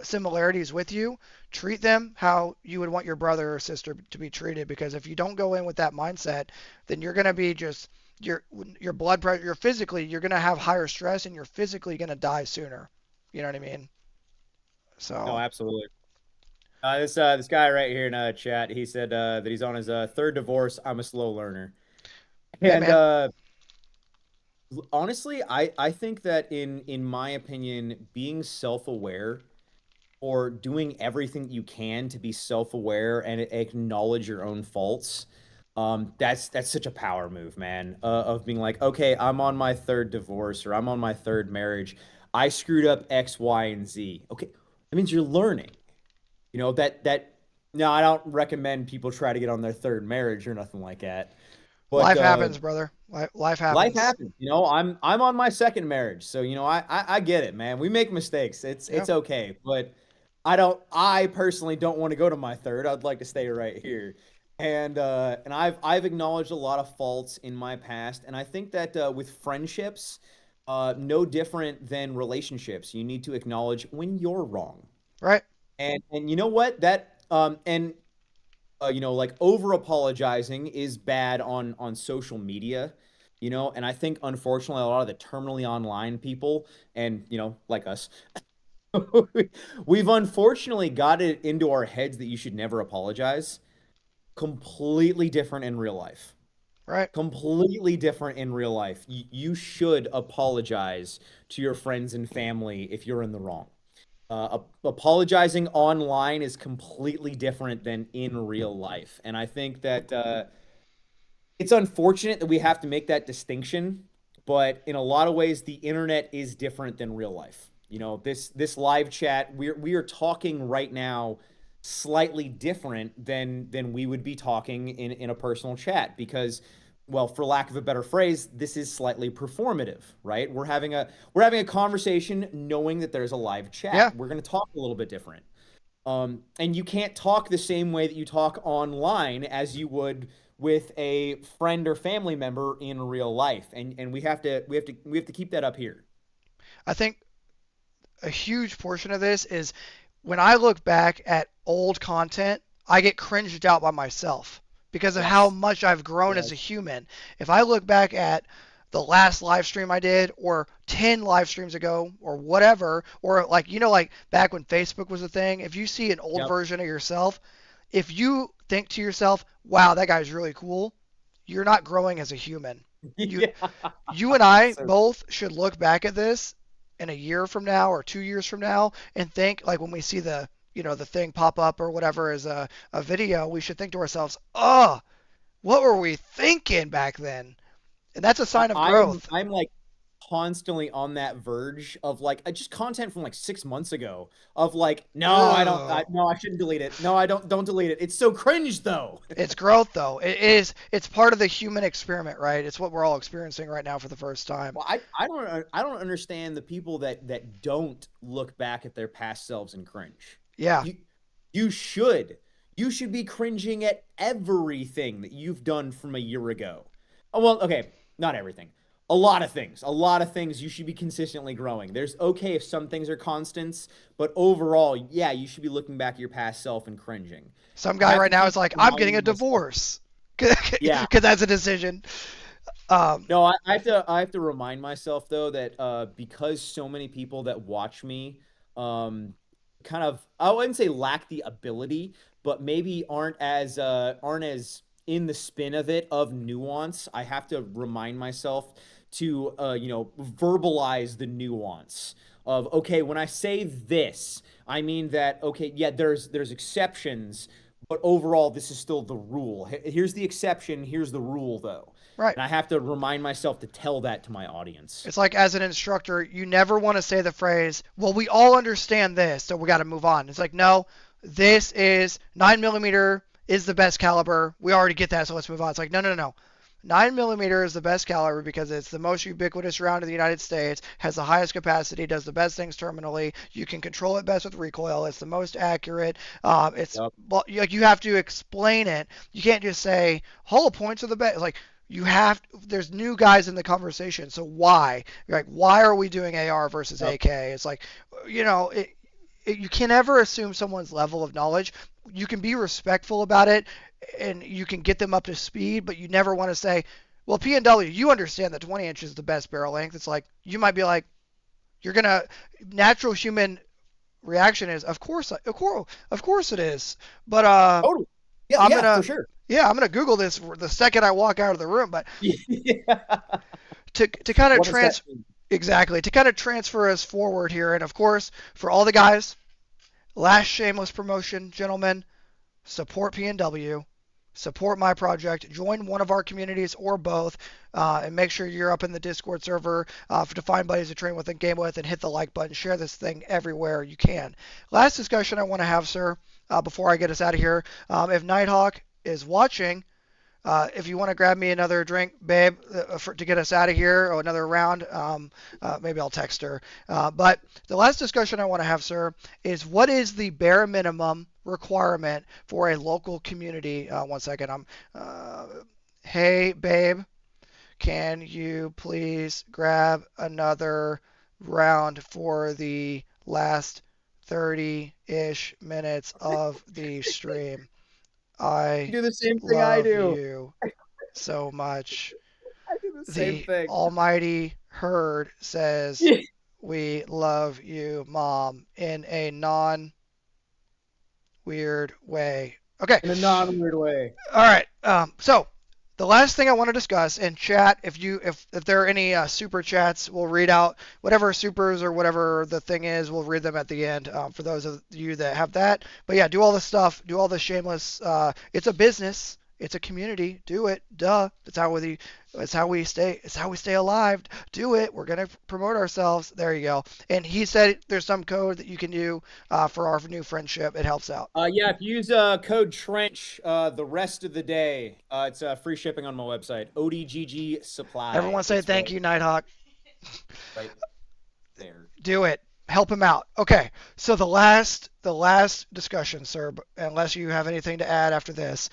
similarities with you, treat them how you would want your brother or sister to be treated. Because if you don't go in with that mindset, then you're going to be just your blood pressure, you're going to have higher stress, and you're physically going to die sooner. You know what I mean? No, So, absolutely. This guy right here in chat, he said that he's on his third divorce. I'm a slow learner, hey and man, honestly, I think that in my opinion, being self-aware or doing everything you can to be self-aware and acknowledge your own faults, that's such a power move, man. Of being like, okay, I'm on my third divorce or I'm on my third marriage. I screwed up X, Y, and Z. Okay, that means you're learning. That no, I don't recommend people try to get on their third marriage or nothing like that. But Life happens, brother. Life life happens. happens. I'm on my second marriage, so I get it, man. We make mistakes. It's Yep. okay, but I personally don't want to go to my third. I'd like to stay right here. And I've acknowledged a lot of faults in my past, and I think that with friendships, no different than relationships, you need to acknowledge when you're wrong. Right. And you know what? That and like over apologizing is bad on social media, and I think unfortunately a lot of the terminally online people and like us, we've unfortunately got it into our heads that you should never apologize. Completely different in real life. Right. Completely different in real life. You should apologize to your friends and family if you're in the wrong. Apologizing online is completely different than in real life. And I think that it's unfortunate that we have to make that distinction, but in a lot of ways, the internet is different than real life. This live chat, we are talking right now slightly different than we would be talking in a personal chat because, well, for lack of a better phrase, this is slightly performative, right? We're having a conversation knowing that there's a live chat. Yeah. We're going to talk a little bit different. And you can't talk the same way that you talk online as you would with a friend or family member in real life. And we have to keep that up here. I think a huge portion of this is when I look back at old content, I get cringed out by myself because of how Yes. much I've grown as a Yes. human. If I look back at the last live stream I did or 10 live streams ago or whatever, or like, like back when Facebook was a thing, if you see an old Yep. version of yourself, if you think to yourself, wow, that guy's really cool, you're not growing as a human. You Yeah. you and I So both should look back at this in a year from now or 2 years from now and think like when we see the thing pop up or whatever as a video, we should think to ourselves, oh, what were we thinking back then? And that's a I, sign of I'm growth. I'm like constantly on that verge of like just content from like 6 months ago of like no I don't Oh, no I shouldn't delete it, no I don't delete it, it's so cringe though. it's growth though. It's part of the human experiment, right? It's what we're all experiencing right now for the first time. Well, I don't understand the people that don't look back at their past selves and cringe. Yeah. You you should you should be cringing at everything that you've done from a year ago. Oh, well, okay, not everything. A lot of things you should be consistently growing. There's okay if some things are constants, but overall, yeah, you should be looking back at your past self and cringing. Some I guy have right to now keep is like, I'm getting a reminding myself. divorce. Yeah. Because that's a decision. Um, No, I have to remind myself though that because so many people that watch me um kind of, I wouldn't say lack the ability, but maybe aren't as in the spin of it of nuance. I have to remind myself to verbalize the nuance of okay, when I say this, I mean that okay, yeah, there's exceptions, but overall this is still the rule. Here's the exception, here's the rule though. right. And I have to remind myself to tell that to my audience. It's like as an instructor, you never want to say the phrase, well, we all understand this, so we got to move on. It's like, no, this is 9 millimeter is the best caliber. We already get that, so let's move on. It's like, no, no, no. 9 millimeter is the best caliber because it's the most ubiquitous round in the United States, has the highest capacity, does the best things terminally. You can control it best with recoil. It's the most accurate. It's Yep. like you have to explain it. You can't just say hollow points are the best. Like you have, there's new guys in the conversation. So why? You're like, why are we doing AR versus Yep. AK? It's like, you can never assume someone's level of knowledge. You can be respectful about it and you can get them up to speed, but you never want to say, well, P&W, you understand that 20 inches is the best barrel length. It's like, you might be like, you're going to, natural human reaction is, of course it is. But Totally. Yeah, I'm going yeah, for to, sure. yeah, I'm going to Google this the second I walk out of the room. But Yeah. to kind of What does that mean? exactly, to kind of transfer us forward here. And of course, for all the guys, last shameless promotion, gentlemen, support P&W, support my project, join one of our communities or both, and make sure you're up in the Discord server to find buddies to train with and game with, and hit the like button. Share this thing everywhere you can. Last discussion I want to have, sir, before I get us out of here. If Nighthawk is watching, if you want to grab me another drink, babe, to get us out of here, or another round, maybe I'll text her. But the last discussion I want to have, sir, is what is the bare minimum requirement for a local community? One second. Hey, babe, can you please grab another round for the last 30-ish minutes of the stream? I do the same thing I love do. you so much. I do the same The thing. almighty herd says, we love you, Mom, in a non-weird way. Okay. In a non-weird way. All right. So the last thing I want to discuss in chat, if there are any super chats, we'll read out whatever supers or whatever the thing is. We'll read them at the end for those of you that have that. But yeah, do all this stuff. Do all the shameless. It's a business. It's a community. Do it. Duh. That's how we stay. It's how we stay alive. Do it. We're gonna promote ourselves. There you go. And he said there's some code that you can do for our new friendship. It helps out. Yeah, if you use code Trench the rest of the day, it's free shipping on my website. ODGG Supply. Everyone say It's thank you, Nighthawk. right there. Do it. Help him out. Okay. So the last discussion, sir, unless you have anything to add after this,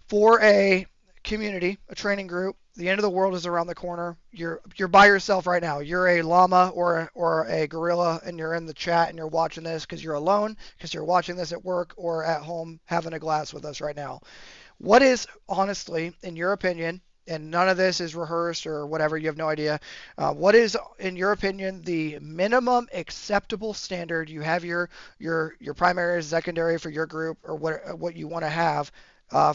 for a community, a training group, the end of the world is around the corner. You're by yourself right now. You're a llama or a gorilla, and you're in the chat and you're watching this because you're alone, because you're watching this at work or at home having a glass with us right now. What is, honestly, in your opinion, and none of this is rehearsed or whatever, you have no idea, what is, in your opinion, the minimum acceptable standard? You have your primary or secondary for your group, or what you want to have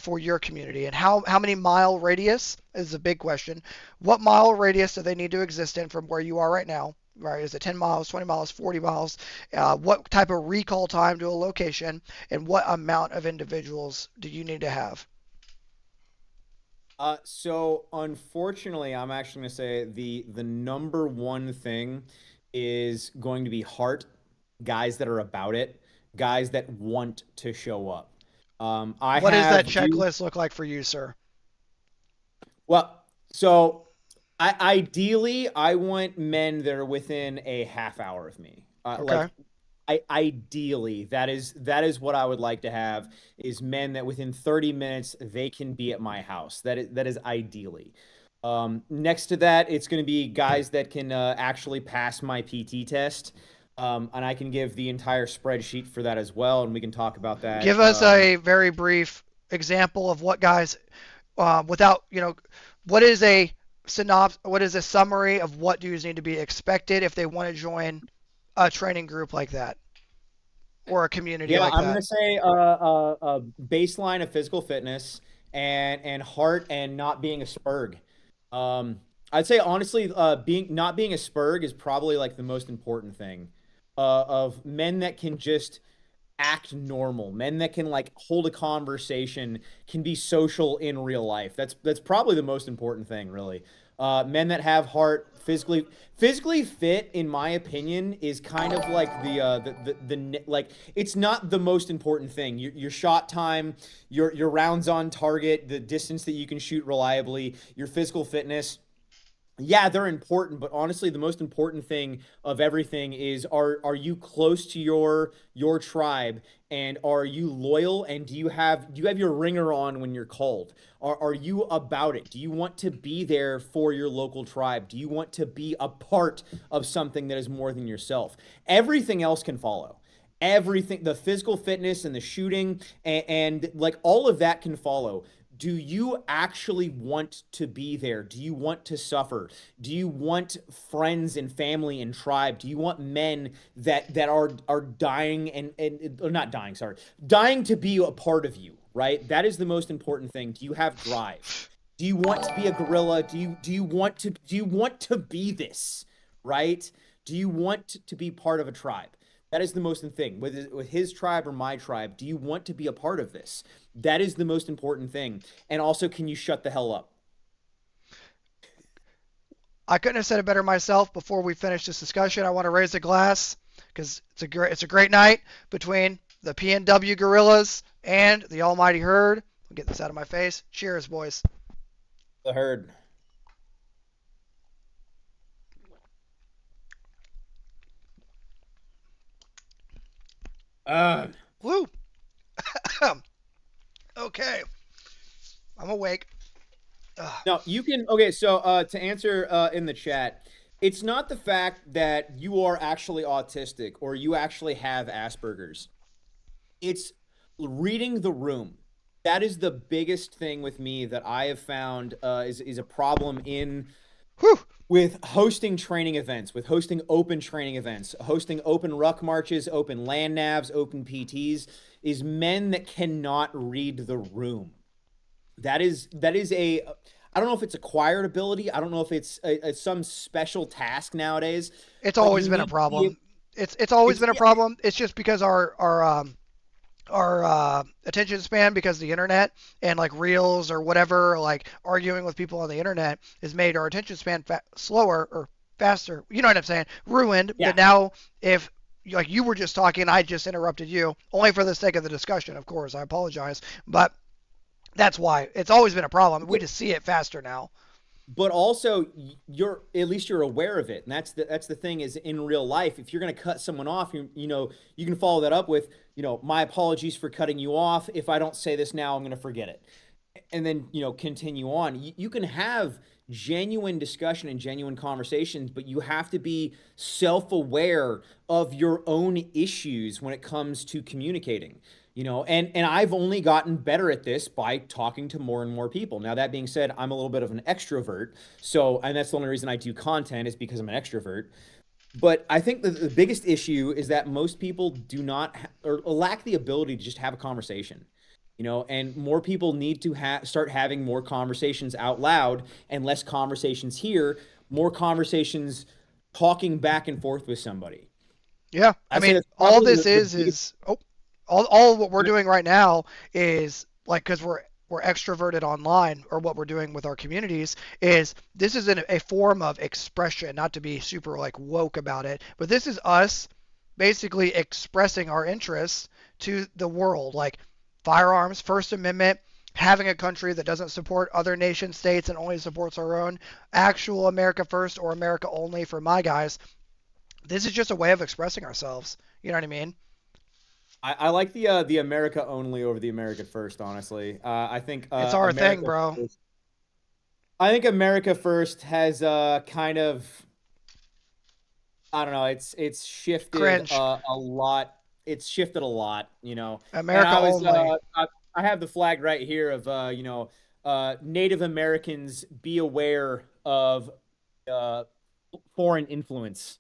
for your community, and how many mile radius is a big question. What mile radius do they need to exist in from where you are right now? Right? Is it 10 miles, 20 miles, 40 miles? What type of recall time to a location, and what amount of individuals do you need to have? So unfortunately, I'm actually going to say the number one thing is going to be heart, guys that are about it, guys that want to show up. What does that checklist look like for you, sir? Well, so ideally, I want men that are within a half hour of me. Okay. Ideally, that is what I would like to have, is men that within 30 minutes they can be at my house. That is ideally. Next to that, it's going to be guys that can actually pass my PT test. And I can give the entire spreadsheet for that as well, and we can talk about that. Give us a very brief example of what guys, without, what is a what is a summary of what dudes need to be expected if they want to join a training group like that, or a community like I'm that? gonna say a baseline of physical fitness and heart, and not being a spurg. I'd say honestly, not being a spurg is probably like the most important thing. Of men that can just act normal, men that can like hold a conversation, can be social in real life. That's probably the most important thing, really. Men that have heart, physically fit, in my opinion, is kind of like the like, it's not the most important thing. Your shot time, your rounds on target, the distance that you can shoot reliably, your physical fitness. Yeah, they're important, but honestly, the most important thing of everything is, are you close to your tribe, and are you loyal, and do you have your ringer on when you're called? Are you about it? Do you want to be there for your local tribe? Do you want to be a part of something that is more than yourself? Everything else can follow. Everything, the physical fitness and the shooting, and like all of that can follow. Do you actually want to be there? Do you want to suffer? Do you want friends and family and tribe? Do you want men that are dying and or not dying, sorry, dying to be a part of you, right? That is the most important thing. Do you have drive? Do you want to be a gorilla? Do you want to be this, right? Do you want to be part of a tribe? That is the most important thing. With his tribe or my tribe, do you want to be a part of this? That is the most important thing. And also, can you shut the hell up? I couldn't have said it better myself. Before we finish this discussion, I want to raise a glass because it's a great night between the PNW Gorillas and the Almighty Herd. I'll get this out of my face. Cheers, boys. The herd. Uh, Woo. Okay, I'm awake. Ugh. Now you can okay. So to answer in the chat, it's not the fact that you are actually autistic or you actually have Asperger's. It's reading the room. That is the biggest thing with me that I have found is a problem in Whew. with hosting training events, with hosting open training events, hosting open ruck marches, open land navs, open PTs, is men that cannot read the room. That is a I don't know if it's acquired ability. I don't know if it's some special task nowadays. It's But always you been a need to be problem. It's always it's been a yeah, problem. It's just because our attention span because of the internet and like reels or whatever, like arguing with people on the internet has made our attention span slower or faster. You know what I'm saying? Ruined. yeah. But now if like you were just talking, I just interrupted you only for the sake of the discussion. Of course, I apologize, but that's why it's always been a problem. We But just see it faster now. but also you're at least you're aware of it, and that's the thing is in real life, if you're going to cut someone off, you can follow that up with my apologies for cutting you off. If I don't say this now, I'm going to forget it, and then continue on. You can have genuine discussion and genuine conversations, but you have to be self-aware of your own issues when it comes to communicating. And I've only gotten better at this by talking to more and more people. Now that being said, I'm a little bit of an extrovert, and that's the only reason I do content is because I'm an extrovert. But I think the biggest issue is that most people do not or lack the ability to just have a conversation. And more people need to start having more conversations out loud and less conversations here, more conversations talking back and forth with somebody. Yeah, I I say mean, that's all probably this the biggest. is all what we're doing right now is like because we're extroverted online or what we're doing with our communities is this is a form of expression, not to be super like woke about it, but this is us basically expressing our interests to the world, like firearms, First Amendment, having a country that doesn't support other nation states and only supports our own, actual America first or America only for my guys. This is just a way of expressing ourselves. You know what I mean? I like the America only over the America first. Honestly, I think It's our thing, America bro. first. I think America first has kind of I don't know. It's shifted Cringe. a lot. It's shifted a lot. And America only. I have the flag right here of Native Americans be aware of uh, foreign influence.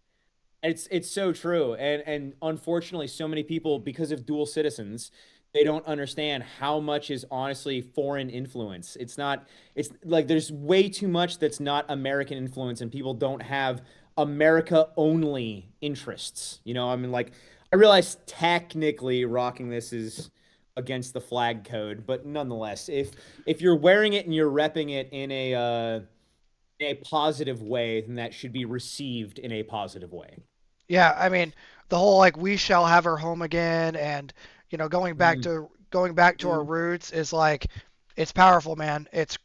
It's so true, and unfortunately, so many people because of dual citizens, they don't understand how much is honestly foreign influence. It's not. It's like there's way too much that's not American influence, and people don't have America only interests. I mean, like I realize technically rocking this is against the flag code, but nonetheless, if you're wearing it and you're repping it in a positive way, then that should be received in a positive way. Yeah, I mean, the whole like we shall have our home again and Mm, going back to our mm. roots is like it's powerful, man. It's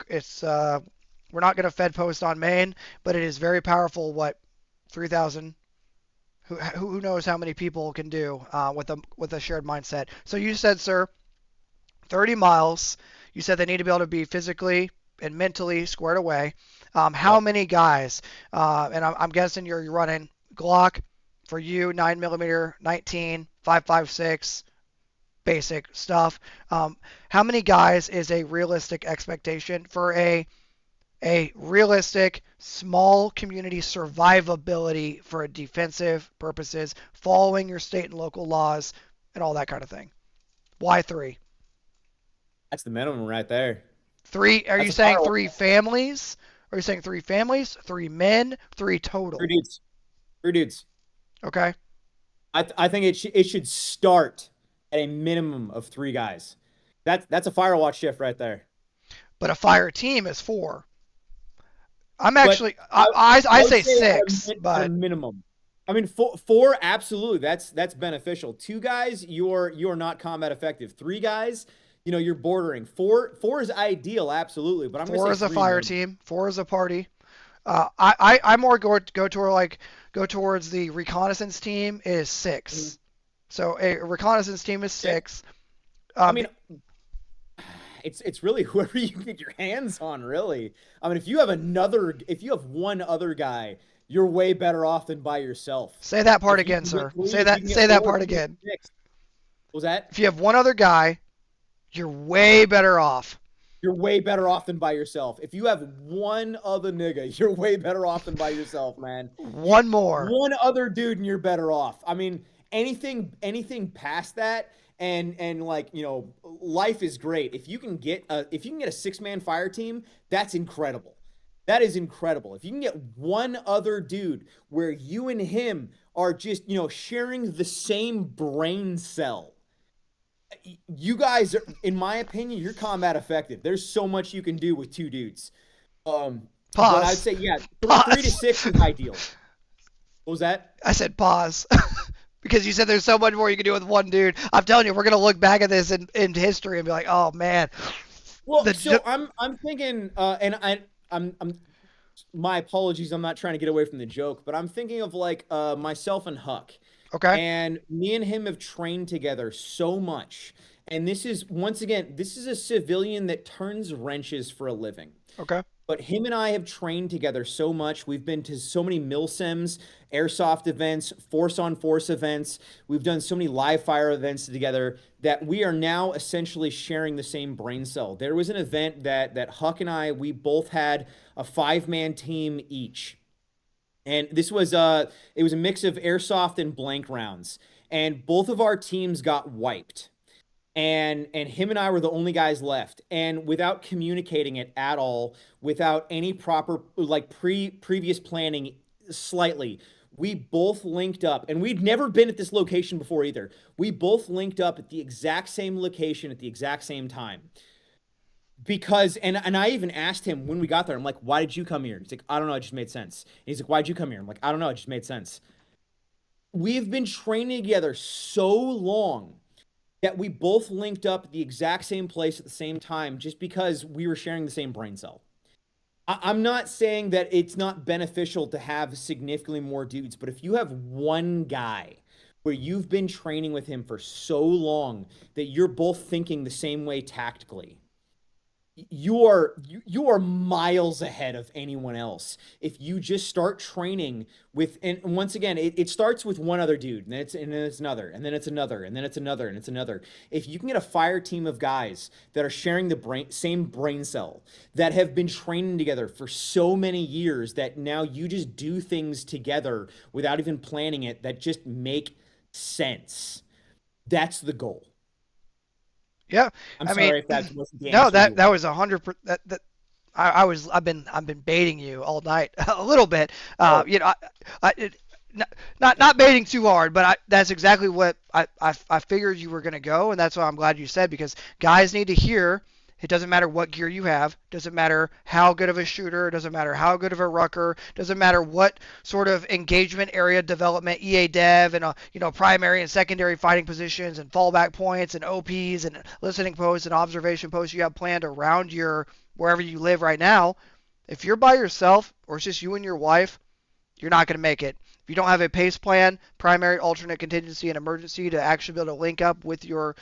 we're not going to Fed post on Maine, but it is very powerful what 3,000 who knows how many people can do with a shared mindset. So you said, sir, 30 miles. You said they need to be able to be physically and mentally squared away. How Yep. many guys? And I'm guessing you're running Glock for you, 9 millimeter, 19, 5.56, basic stuff. How many guys is a realistic expectation for a realistic small community survivability for defensive purposes, following your state and local laws and all that kind of thing? Why three? That's the minimum right there. Three? Are That's you a saying firewall. three families? Are you saying three families? Three men? Three Three total? dudes. Three dudes. Okay. I think it should start at a minimum of three guys. That's a Firewatch shift right there. But a fire team is 4. I'm But actually I, I I would say say six, at a but minimum. I mean, four absolutely. That's beneficial. 2 guys, you're not combat effective. 3 guys, you're bordering. Four is ideal, absolutely. But I'm gonna 4 say is a 3 fire minimum. team. 4 is a party. I more go toward like go towards the reconnaissance team is Mhm. 6. So a reconnaissance team is Yeah. 6. I Um, mean, it's really whoever you can get your hands on, really. I mean, if you have one other guy, you're way better off than by yourself. say that part If you again, can get sir. three, if you can get Say that four, if part you can get again. 6. What was that? If you have one other guy, you're way better off. You're way better off than by yourself. If you have one other nigga, you're way better off than by yourself, man. You One more. one other dude and you're better off. I mean, anything past that and like, life is great. If you can get a 6-man fire team, that's incredible. That is incredible. If you can get one other dude where you and him are just, sharing the same brain cell, you guys are, in my opinion, you're combat effective. There's so much you can do with 2 dudes. But I'd Pause. say, yeah, 3 to Pause. 6 is ideal. What was that? I said pause. Because you said there's so much more you can do with one dude. I'm telling you, we're gonna look back at this in history and be like, oh man, Well, the so I'm thinking, and I'm my apologies. I'm not trying to get away from the joke, but I'm thinking of like myself and Huck, okay, and me and him have trained together so much. And this is once again, this is a civilian that turns wrenches for a living. okay. But him and I have trained together so much. We've been to so many milsims, airsoft events, force on force events. We've done so many live fire events together that we are now essentially sharing the same brain cell. There was an event that Huck and we both had a 5-man team each. And this was it was a mix of airsoft and blank rounds. And both of our teams got wiped, and him and I were the only guys left. And without communicating it at all, without any proper like previous planning slightly, we both linked up, and we'd never been at this location before either. We both linked up at the exact same location at the exact same time. Because and I even asked him when we got there, I'm like, why did you come here? He's like, I don't know, it just made sense. And he's like, why'd you come here? I'm like, I don't know, it just made sense. We've been training together so long that we both linked up at the exact same place at the same time just because we were sharing the same brain cell. I'm not saying that it's not beneficial to have significantly more dudes, but if you have one guy where you've been training with him for so long that you're both thinking the same way tactically, you are miles ahead of anyone else if you just start training with. And once again, it starts with one other dude, and then it's another, and then it's another, and then it's another, and it's another. If you can get a fire team of guys that are sharing the same brain cell, that have been training together for so many years, that now you just do things together without even planning it, that just make sense. That's the goal. Yeah, I'm I mean, sorry if that wasn't the no, answer you that wanted. was 100%. That I've been baiting you all night a little bit. Oh, Not baiting too hard, but that's exactly what I figured you were gonna go, and that's why I'm glad you said, because guys need to hear. It doesn't matter what gear you have. Doesn't matter how good of a shooter. Doesn't matter how good of a rucker. Doesn't matter what sort of engagement area development, EA dev, and primary and secondary fighting positions and fallback points and OPs and listening posts and observation posts you have planned around your wherever you live right now. If you're by yourself or it's just you and your wife, you're not going to make it. If you don't have a pace plan, primary, alternate, contingency, and emergency to actually be able to link up with your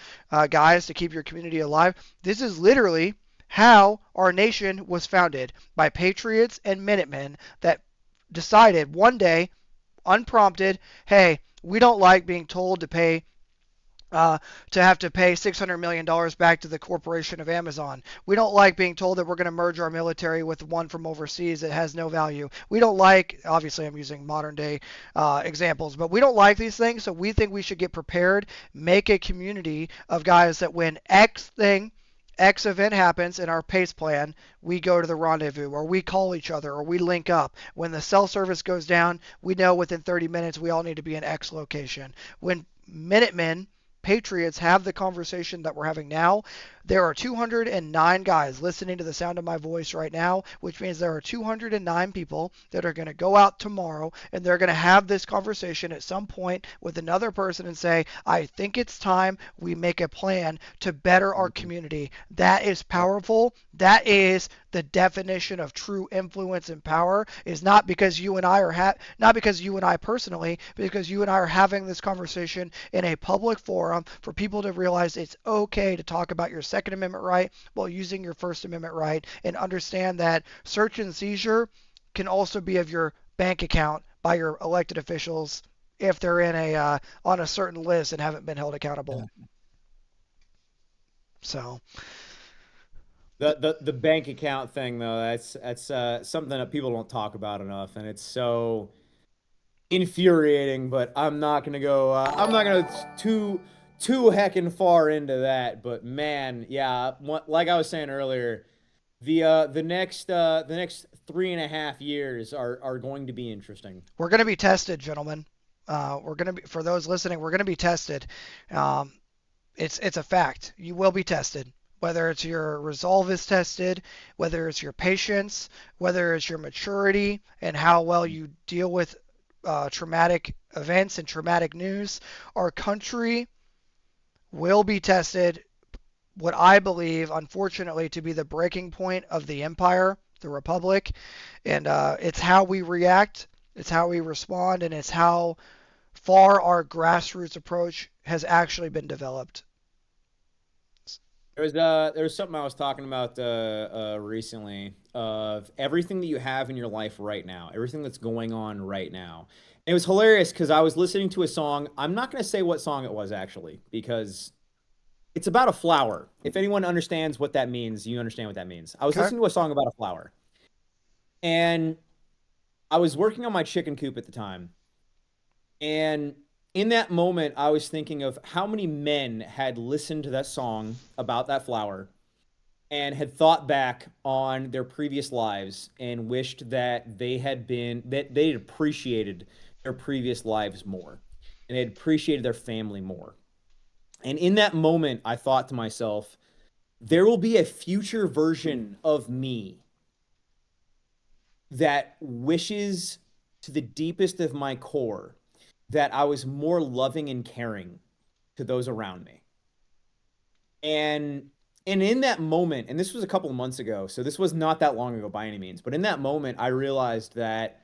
guys to keep your community alive, this is literally how our nation was founded, by patriots and Minutemen that decided one day, unprompted, hey, we don't like being told to have to pay $600 million back to the corporation of Amazon. We don't like being told that we're going to merge our military with one from overseas that has no value. We don't like, obviously I'm using modern day examples, but we don't like these things, so we think we should get prepared, make a community of guys that when X event happens in our pace plan, we go to the rendezvous, or we call each other, or we link up. When the cell service goes down, we know within 30 minutes we all need to be in X location. When Minutemen Patriots have the conversation that we're having now, There are 209 guys listening to the sound of my voice right now, which means there are 209 people that are going to go out tomorrow and they're going to have this conversation at some point with another person and say, I think it's time we make a plan to better our community. That is powerful. That is the definition of true influence and power, is not because you and I are not because you and I personally, but because you and I are having this conversation in a public forum for people to realize it's okay to talk about your Second Amendment right while using your First Amendment right, and understand that search and seizure can also be of your bank account by your elected officials if they're in a on a certain list and haven't been held accountable. So The bank account thing though, that's something that people don't talk about enough, and it's so infuriating. But I'm not gonna go. I'm not gonna too heckin' far into that. But man, yeah, like I was saying earlier, the next 3.5 years are going to be interesting. we're going to be tested, gentlemen. We're going to be, for those listening, we're going to be tested. Um, it's a fact. You will be tested. Whether it's your resolve is tested, whether it's your patience, whether it's your maturity and how well you deal with traumatic events and traumatic news, our country will be tested. What I believe, unfortunately, to be the breaking point of the empire, the republic, and it's how we react, it's how we respond, and it's how far our grassroots approach has actually been developed. There was something I was talking about recently of everything that you have in your life right now, everything that's going on right now. And it was hilarious because I was listening to a song. I'm not going to say what song it was actually because it's about a flower. If anyone understands what that means, you understand what that means. I was Okay. listening to a song about a flower, and I was working on my chicken coop at the time. And in that moment, I was thinking of how many men had listened to that song about that flower and had thought back on their previous lives and wished that they had appreciated their previous lives more and they had appreciated their family more. And in that moment, I thought to myself, there will be a future version of me that wishes to the deepest of my core that I was more loving and caring to those around me. And in that moment, and this was a couple of months ago, so this was not that long ago by any means, but in that moment I realized that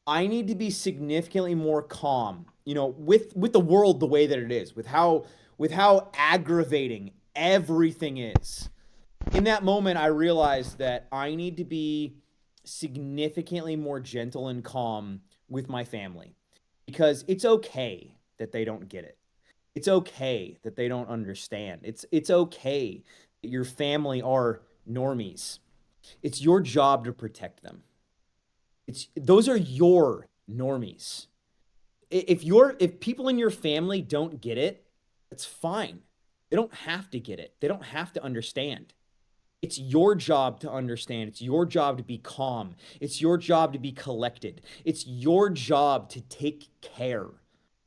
I need to be significantly more calm, with the world the way that it is, with how aggravating everything is. In that moment I realized that I need to be significantly more gentle and calm with my family because it's okay that they don't get it. It's okay that they don't understand. It's okay that your family are normies. It's your job to protect them. It's those are your normies. If people in your family don't get it, it's fine. They don't have to get it. They don't have to understand. It's your job to understand. It's your job to be calm. It's your job to be collected. It's your job to take care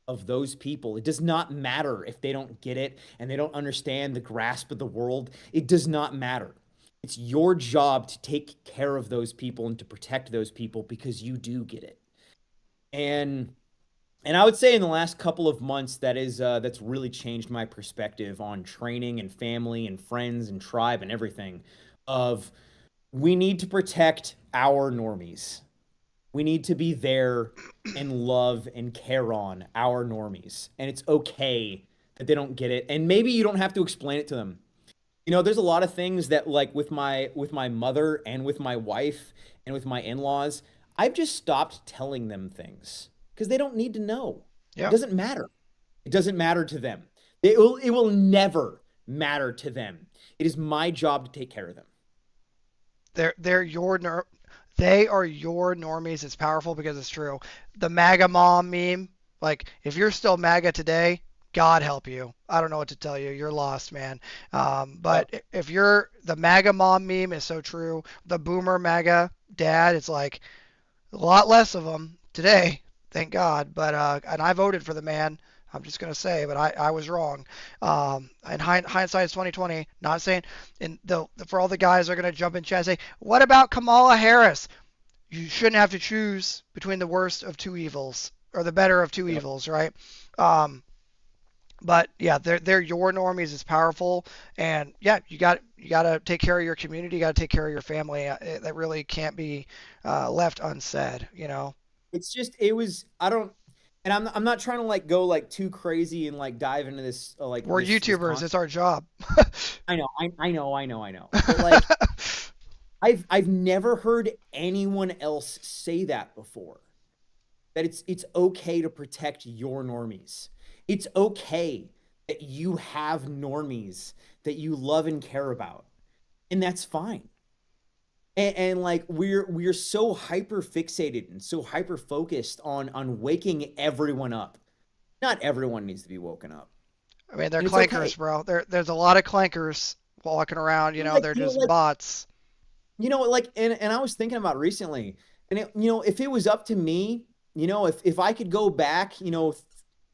of those people. It does not matter if they don't get it and they don't understand the grasp of the world. It does not matter. It's your job to take care of those people and to protect those people because you do get it. And and I would say in the last couple of months that's really changed my perspective on training and family and friends and tribe and everything of we need to protect our normies. We need to be there and love and care on our normies. And it's okay that they don't get it. And maybe you don't have to explain it to them. There's a lot of things that like with my mother and with my wife and with my in-laws, I've just stopped telling them things because they don't need to know. It Yeah. doesn't matter. It doesn't matter to them. It will never matter to them. It is my job to take care of them. They're your they are your normies. It's powerful because it's true. The MAGA mom meme, like if you're still MAGA today, God help you. I don't know what to tell you. You're lost, man. Yep. But if you're the MAGA mom meme is so true. The boomer MAGA dad, it's like a lot less of them today, thank God. But and I voted for the man. I'm just gonna say, but I was wrong. And hindsight is 2020. Not saying, and for all the guys that are gonna jump in chat and say, what about Kamala Harris? You shouldn't have to choose between the worst of two evils or the better of two Yep. evils, right? Um, but yeah, they're your normies is powerful, and yeah, you got to take care of your community, you got to take care of your family. That really can't be left unsaid, you know. It's just it was I don't and I'm not trying to like go like too crazy and like dive into this like We're this YouTubers, concept. it's our job. I know. But like I've never heard anyone else say that before. That it's okay to protect your normies. It's okay that you have normies that you love and care about. And that's fine. And like we're so hyper fixated and so hyper focused on waking everyone up. Not everyone needs to be woken up. I mean, they're And it's okay. clankers, bro. There's a lot of clankers walking around, you know, Like they're just bots. like and I was thinking about recently, and if it was up to me, if I could go back,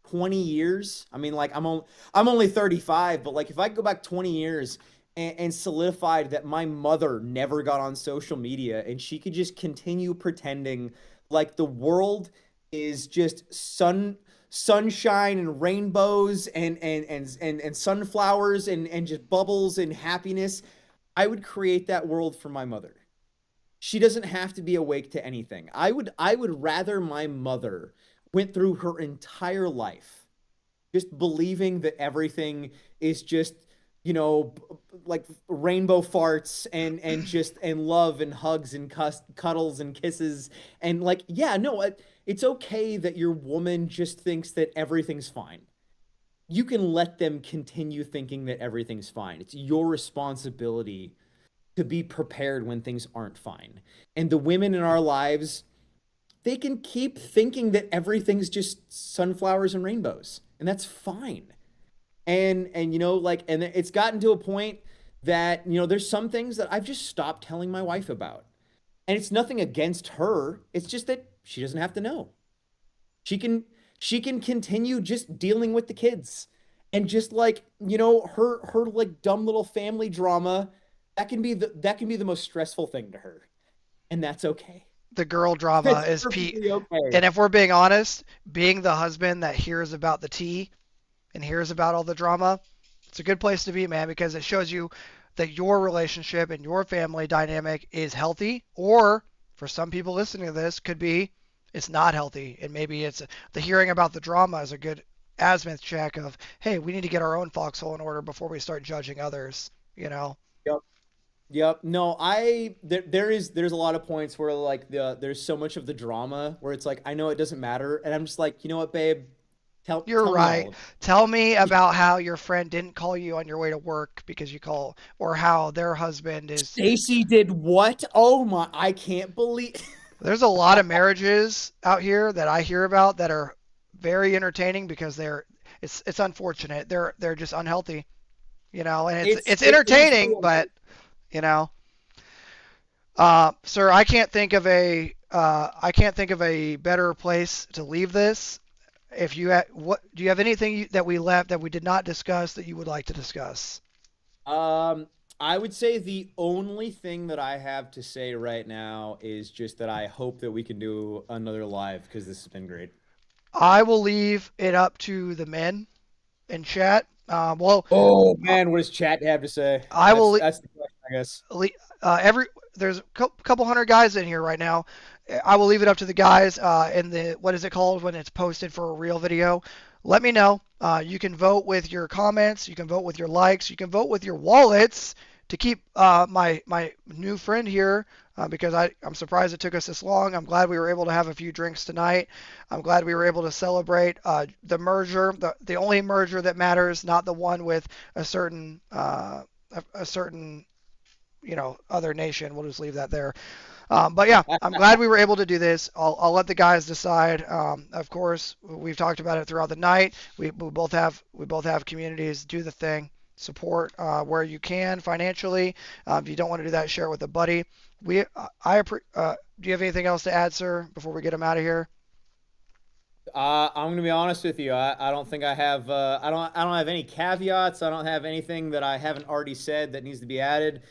20 years, I mean, like I'm only 35, but like if I could go back 20 years and solidified that my mother never got on social media and she could just continue pretending like the world is just sunshine and rainbows and sunflowers and just bubbles and happiness, I would create that world for my mother. She doesn't have to be awake to anything. I would rather my mother went through her entire life just believing that everything is just like rainbow farts and love and hugs and cuddles and kisses and like yeah, no, it's okay that your woman just thinks that everything's fine. You can let them continue thinking that everything's fine. It's your responsibility to be prepared when things aren't fine. And the women in our lives, they can keep thinking that everything's just sunflowers and rainbows, and that's fine. And like and it's gotten to a point that there's some things that I've just stopped telling my wife about. And it's nothing against her. It's just that she doesn't have to know. She can she can continue just dealing with the kids and just like, her like dumb little family drama. That can be the most stressful thing to her. And that's okay. The girl drama It's is Pete. perfectly okay. And if we're being honest, being the husband that hears about the tea and hears about all the drama, it's a good place to be, man, because it shows you that your relationship and your family dynamic is healthy, or for some people listening to this, could be it's not healthy. And maybe it's the hearing about the drama is a good azimuth check of, hey, we need to get our own foxhole in order before we start judging others, you know? Yep. Yep. No, there's a lot of points where like there's so much of the drama where it's like I know it doesn't matter, and I'm just like, you know what, babe, tell You're tell me all right. of it. Tell me about how your friend didn't call you on your way to work because you call, or how their husband is. Stacy did what? Oh my, I can't believe. There's a lot of marriages out here that I hear about that are very entertaining because it's unfortunate. They're just unhealthy, you know, and it's It is entertaining, so. but you know, sir, I can't think of a better place to leave this. If you what do you have anything that we left that we did not discuss that you would like to discuss? Um, I would say the only thing that I have to say right now is just that I hope that we can do another live because this has been great. I will leave it up to the men in chat. Oh Uh, man, what does chat have to say? I will That's the question, I guess. every there's a couple hundred guys in here right now. I will leave it up to the guys in the what is it called when it's posted for a real video. Let me know. You can vote with your comments. You can vote with your likes. You can vote with your wallets to keep my new friend here because I'm surprised it took us this long. I'm glad we were able to have a few drinks tonight. I'm glad we were able to celebrate the merger, the only merger that matters, not the one with a certain a certain other nation. We'll just leave that there. But yeah, I'm glad we were able to do this. I'll let the guys decide. Of course, we've talked about it throughout the night. We both have communities. Do the thing. Support where you can financially. If you don't want to do that, share it with a buddy. Do you have anything else to add, sir, before we get them out of here? I'm gonna be honest with you. I don't think I have. I don't have any caveats. I don't have anything that I haven't already said that needs to be added.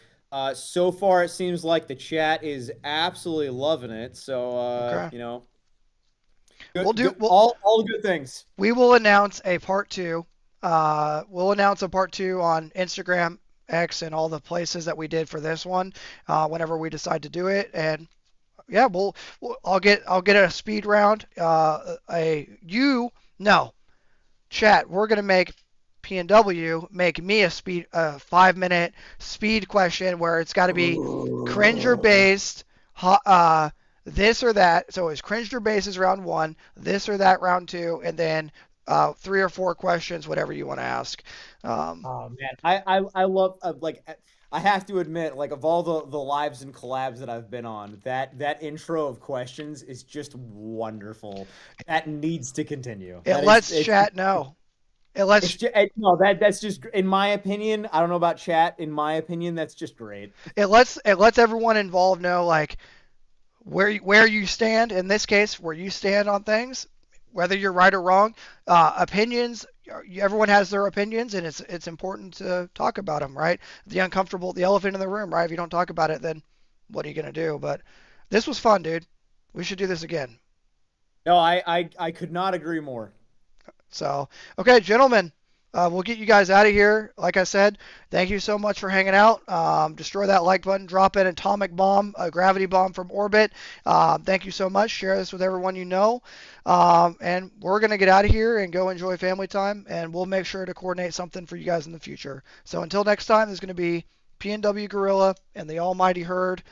So far, it seems like the chat is absolutely loving it. So, Okay. We'll good, do. good, We'll, all the good things. we will announce a part two. We'll announce a part two on Instagram, X, and all the places that we did for this one, whenever we decide to do it. And yeah, I'll get a speed round. No, chat. We're gonna make PNW make me a 5 minute speed question where it's got to be cringer based, this or that. So it's cringer based is round one, this or that round two, and then 3 or 4 questions, whatever you want to ask. Um, Oh man, I love I have to admit, like, of all the lives and collabs that I've been on, that intro of questions is just wonderful. That needs to continue. it lets chat know. It It's lets just no, that's just, in my opinion. I don't know about chat. In my opinion, that's just great. it lets everyone involved know like where you stand in this case, where you stand on things, whether you're right or wrong. Opinions, everyone has their opinions, and it's important to talk about them, right? The elephant in the room, right? If you don't talk about it, then what are you gonna do? But this was fun, dude. We should do this again. No, I could not agree more. So, okay, gentlemen, we'll get you guys out of here. Like I said, thank you so much for hanging out. Destroy that like button, drop an atomic bomb, a gravity bomb from orbit. Thank you so much. Share this with everyone you know. And we're going to get out of here and go enjoy family time, and we'll make sure to coordinate something for you guys in the future. So until next time, there's going to be PNW Gorilla and the Almighty Herd.